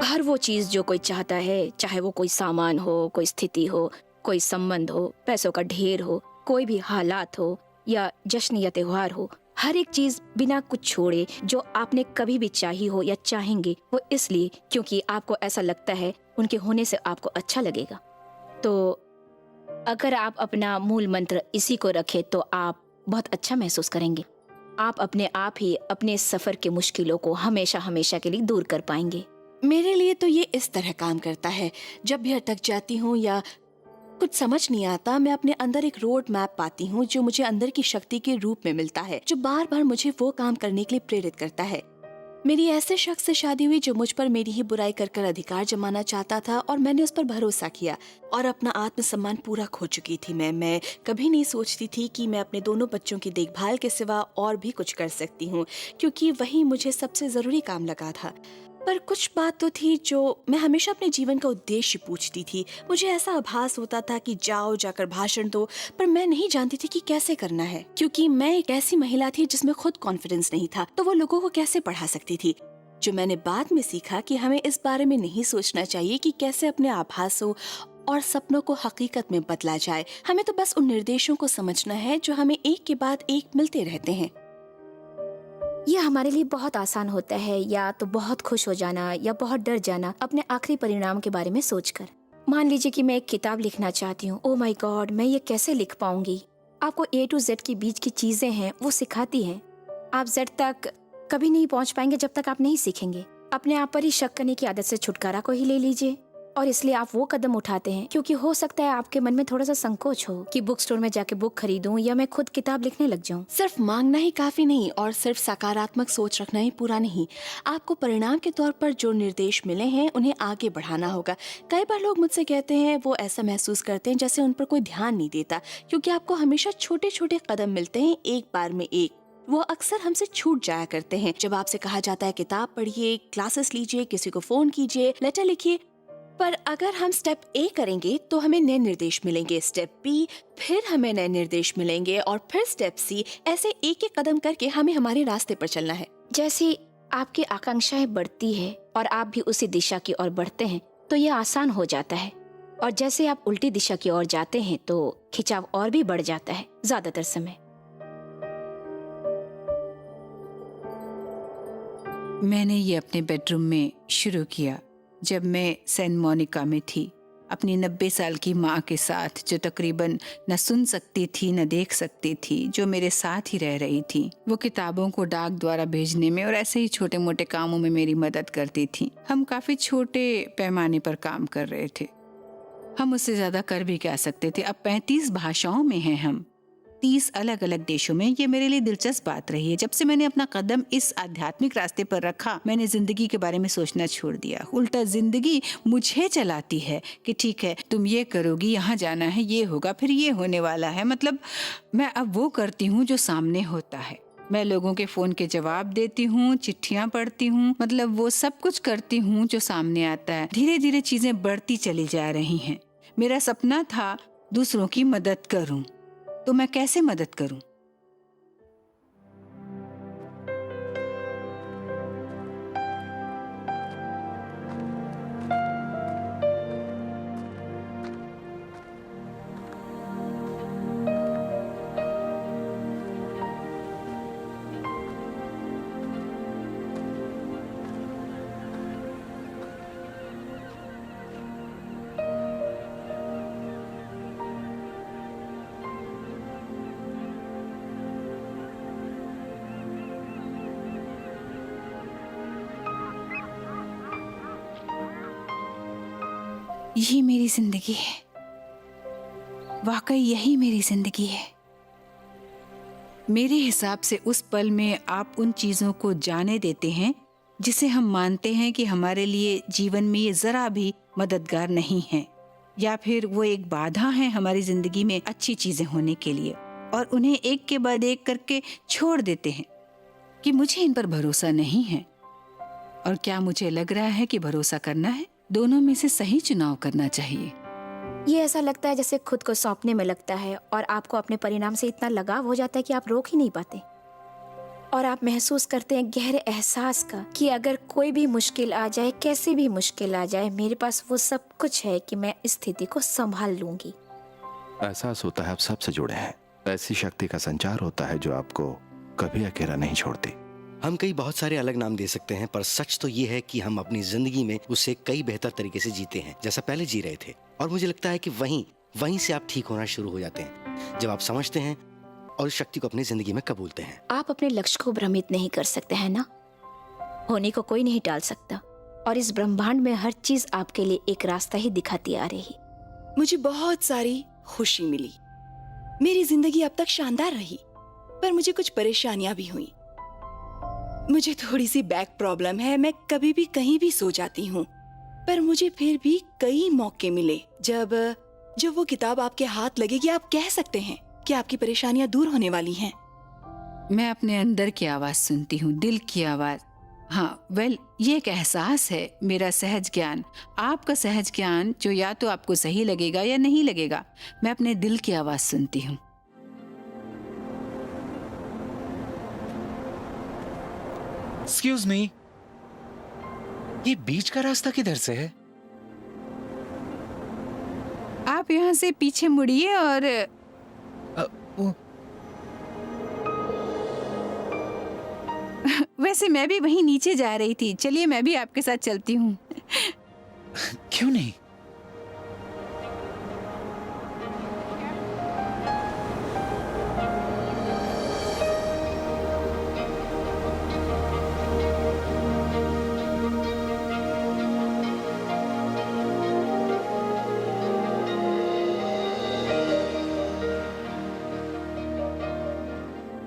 हर वो चीज जो कोई चाहता है, चाहे वो कोई सामान हो, कोई स्थिति हो, कोई संबंध हो, पैसों का ढेर हो, कोई भी हालात हो या जश्न या त्योहार हो, हर एक चीज बिना कुछ छोड़े जो आपने कभी भी चाही हो या चाहेंगे, वो इसलिए क्योंकि आपको ऐसा लगता है उनके होने से आपको अच्छा लगेगा। तो अगर आप अपना मूल मंत्र इसी को रखें तो आप बहुत अच्छा महसूस करेंगे। आप अपने आप ही अपने सफर के मुश्किलों को हमेशा हमेशा के लिए दूर कर पाएंगे। मेरे लिए तो ये इस तरह काम करता है। जब भी अटक जाती हूँ या कुछ समझ नहीं आता, मैं अपने अंदर एक रोड मैप पाती हूँ जो मुझे अंदर की शक्ति के रूप में मिलता है, जो बार बार मुझे वो काम करने के लिए प्रेरित करता है। मेरी ऐसे शख्स से शादी हुई जो मुझ पर मेरी ही बुराई कर कर अधिकार जमाना चाहता था, और मैंने उस पर भरोसा किया और अपना आत्मसम्मान पूरा खो चुकी थी। मैं कभी नहीं सोचती थी कि मैं अपने दोनों बच्चों की देखभाल के सिवा और भी कुछ कर सकती हूँ, क्योंकि वही मुझे सबसे जरूरी काम लगा था। पर कुछ बात तो थी जो मैं हमेशा अपने जीवन का उद्देश्य पूछती थी। मुझे ऐसा आभास होता था कि जाओ जाकर भाषण दो, पर मैं नहीं जानती थी कि कैसे करना है, क्योंकि मैं एक ऐसी महिला थी जिसमें खुद कॉन्फिडेंस नहीं था, तो वो लोगों को कैसे पढ़ा सकती थी। जो मैंने बाद में सीखा कि हमें इस बारे में नहीं सोचना चाहिए कि कैसे अपने आभासों और सपनों को हकीकत में बदला जाए। हमें तो बस उन निर्देशों को समझना है जो हमें एक के बाद एक मिलते रहते हैं। ये हमारे लिए बहुत आसान होता है या तो बहुत खुश हो जाना या बहुत डर जाना अपने आखिरी परिणाम के बारे में सोचकर। मान लीजिए कि मैं एक किताब लिखना चाहती हूँ। ओह माय गॉड, मैं ये कैसे लिख पाऊंगी। आपको A to Z के बीच की चीजें हैं वो सिखाती हैं। आप Z तक कभी नहीं पहुंच पाएंगे जब तक आप नहीं सीखेंगे। अपने आप पर ही शक करने की आदत से छुटकारा को ही ले लीजिए। और इसलिए आप वो कदम उठाते हैं क्योंकि हो सकता है आपके मन में थोड़ा सा संकोच हो कि बुक स्टोर में जाके बुक खरीदूं या मैं खुद किताब लिखने लग जाऊं। सिर्फ मांगना ही काफी नहीं और सिर्फ सकारात्मक सोच रखना ही पूरा नहीं, आपको परिणाम के तौर पर जो निर्देश मिले हैं उन्हें आगे बढ़ाना होगा। कई बार लोग मुझसे कहते हैं वो ऐसा महसूस करते हैं जैसे उन पर कोई ध्यान नहीं देता, क्योंकि आपको हमेशा छोटे छोटे कदम मिलते हैं, एक बार में एक। वो अक्सर हमसे छूट जाया करते हैं। जब आपसे कहा जाता है किताब पढ़िए, क्लासेस लीजिए, किसी को फोन कीजिए, लेटर लिखिए, पर अगर हम स्टेप ए करेंगे तो हमें नए निर्देश मिलेंगे, स्टेप बी, फिर हमें नए निर्देश मिलेंगे और फिर स्टेप सी। ऐसे एक एक कदम करके हमें हमारे रास्ते पर चलना है। जैसी आपकी आकांक्षाएं बढ़ती है और आप भी उसी दिशा की ओर बढ़ते हैं तो ये आसान हो जाता है, और जैसे आप उल्टी दिशा की ओर जाते हैं तो खिंचाव और भी बढ़ जाता है ज्यादातर समय। मैंने ये अपने बेडरूम में शुरू किया जब मैं सैन मोनिका में थी, अपनी 90 साल की माँ के साथ, जो तकरीबन न सुन सकती थी न देख सकती थी, जो मेरे साथ ही रह रही थी। वो किताबों को डाक द्वारा भेजने में और ऐसे ही छोटे मोटे कामों में मेरी मदद करती थी। हम काफी छोटे पैमाने पर काम कर रहे थे, हम उससे ज्यादा कर भी क्या सकते थे। अब 35 भाषाओं में हैं हम, 30 अलग अलग देशों में। ये मेरे लिए दिलचस्प बात रही है। जब से मैंने अपना कदम इस आध्यात्मिक रास्ते पर रखा, मैंने जिंदगी के बारे में सोचना छोड़ दिया। उल्टा जिंदगी मुझे चलाती है कि ठीक है तुम ये करोगी, यहाँ जाना है, ये होगा, फिर ये होने वाला है। मतलब मैं अब वो करती हूँ जो सामने होता है। मैं लोगों के फोन के जवाब देती हूँ, चिट्ठियाँ पढ़ती हूँ, मतलब वो सब कुछ करती हूँ जो सामने आता है। धीरे धीरे चीजें बढ़ती चली जा रही हैं। मेरा सपना था दूसरों की मदद करूं, तो मैं कैसे मदद करूं? ये मेरी जिंदगी है, वाकई यही मेरी जिंदगी है। मेरे हिसाब से उस पल में आप उन चीजों को जाने देते हैं जिसे हम मानते हैं कि हमारे लिए जीवन में ये जरा भी मददगार नहीं है, या फिर वो एक बाधा है हमारी जिंदगी में अच्छी चीजें होने के लिए, और उन्हें एक के बाद एक करके छोड़ देते हैं कि मुझे इन पर भरोसा नहीं है। और क्या मुझे लग रहा है कि भरोसा करना है? दोनों में से सही चुनाव करना चाहिए। ये ऐसा लगता है जैसे खुद को सौंपने में लगता है और आपको अपने परिणाम से इतना लगाव हो जाता है कि आप रोक ही नहीं पाते, और आप महसूस करते हैं गहरे एहसास का कि अगर कोई भी मुश्किल आ जाए, कैसी भी मुश्किल आ जाए, मेरे पास वो सब कुछ है कि मैं इस स्थिति को संभाल लूंगी। एहसास होता है आप सबसे जुड़े हैं, ऐसी शक्ति का संचार होता है जो आपको कभी अकेला नहीं छोड़ती। हम कई बहुत सारे अलग नाम दे सकते हैं, पर सच तो ये है कि हम अपनी जिंदगी में उसे कई बेहतर तरीके से जीते हैं जैसा पहले जी रहे थे। और मुझे लगता है कि वहीं से आप ठीक होना शुरू हो जाते हैं जब आप समझते हैं और इस शक्ति को अपनी जिंदगी में कबूलते हैं। आप अपने लक्ष्य को भ्रमित नहीं कर सकते हैं ना, होने को कोई नहीं टाल सकता, और इस ब्रह्मांड में हर चीज आपके लिए एक रास्ता ही दिखाती आ रही। मुझे बहुत सारी खुशी मिली, मेरी जिंदगी अब तक शानदार रही, पर मुझे कुछ परेशानियां भी हुई। मुझे थोड़ी सी बैक प्रॉब्लम है, मैं कभी भी कहीं भी सो जाती हूँ, पर मुझे फिर भी कई मौके मिले जब वो किताब आपके हाथ लगेगी, आप कह सकते हैं कि आपकी परेशानियां दूर होने वाली हैं। मैं अपने अंदर की आवाज सुनती हूँ, दिल की आवाज। हाँ, ये एक एहसास है, मेरा सहज ज्ञान, आपका सहज ज्ञान, जो या तो आपको सही लगेगा या नहीं लगेगा। मैं अपने दिल की आवाज सुनती हूँ। एक्सक्यूज मी, ये बीच का रास्ता किधर से है? आप यहाँ से पीछे मुड़िए और वैसे मैं भी वहीं नीचे जा रही थी, चलिए मैं भी आपके साथ चलती हूँ। क्यों नहीं?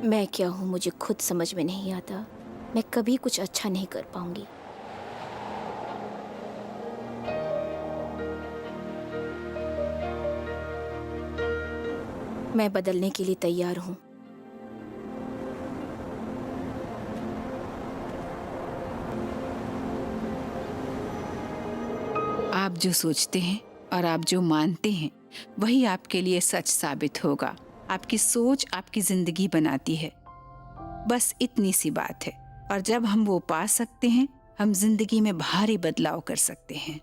मैं क्या हूँ मुझे खुद समझ में नहीं आता। मैं कभी कुछ अच्छा नहीं कर पाऊंगी। मैं बदलने के लिए तैयार हूँ। आप जो सोचते हैं और आप जो मानते हैं वही आपके लिए सच साबित होगा। आपकी सोच आपकी जिंदगी बनाती है, बस इतनी सी बात है। और जब हम वो पा सकते हैं, हम जिंदगी में भारी बदलाव कर सकते हैं।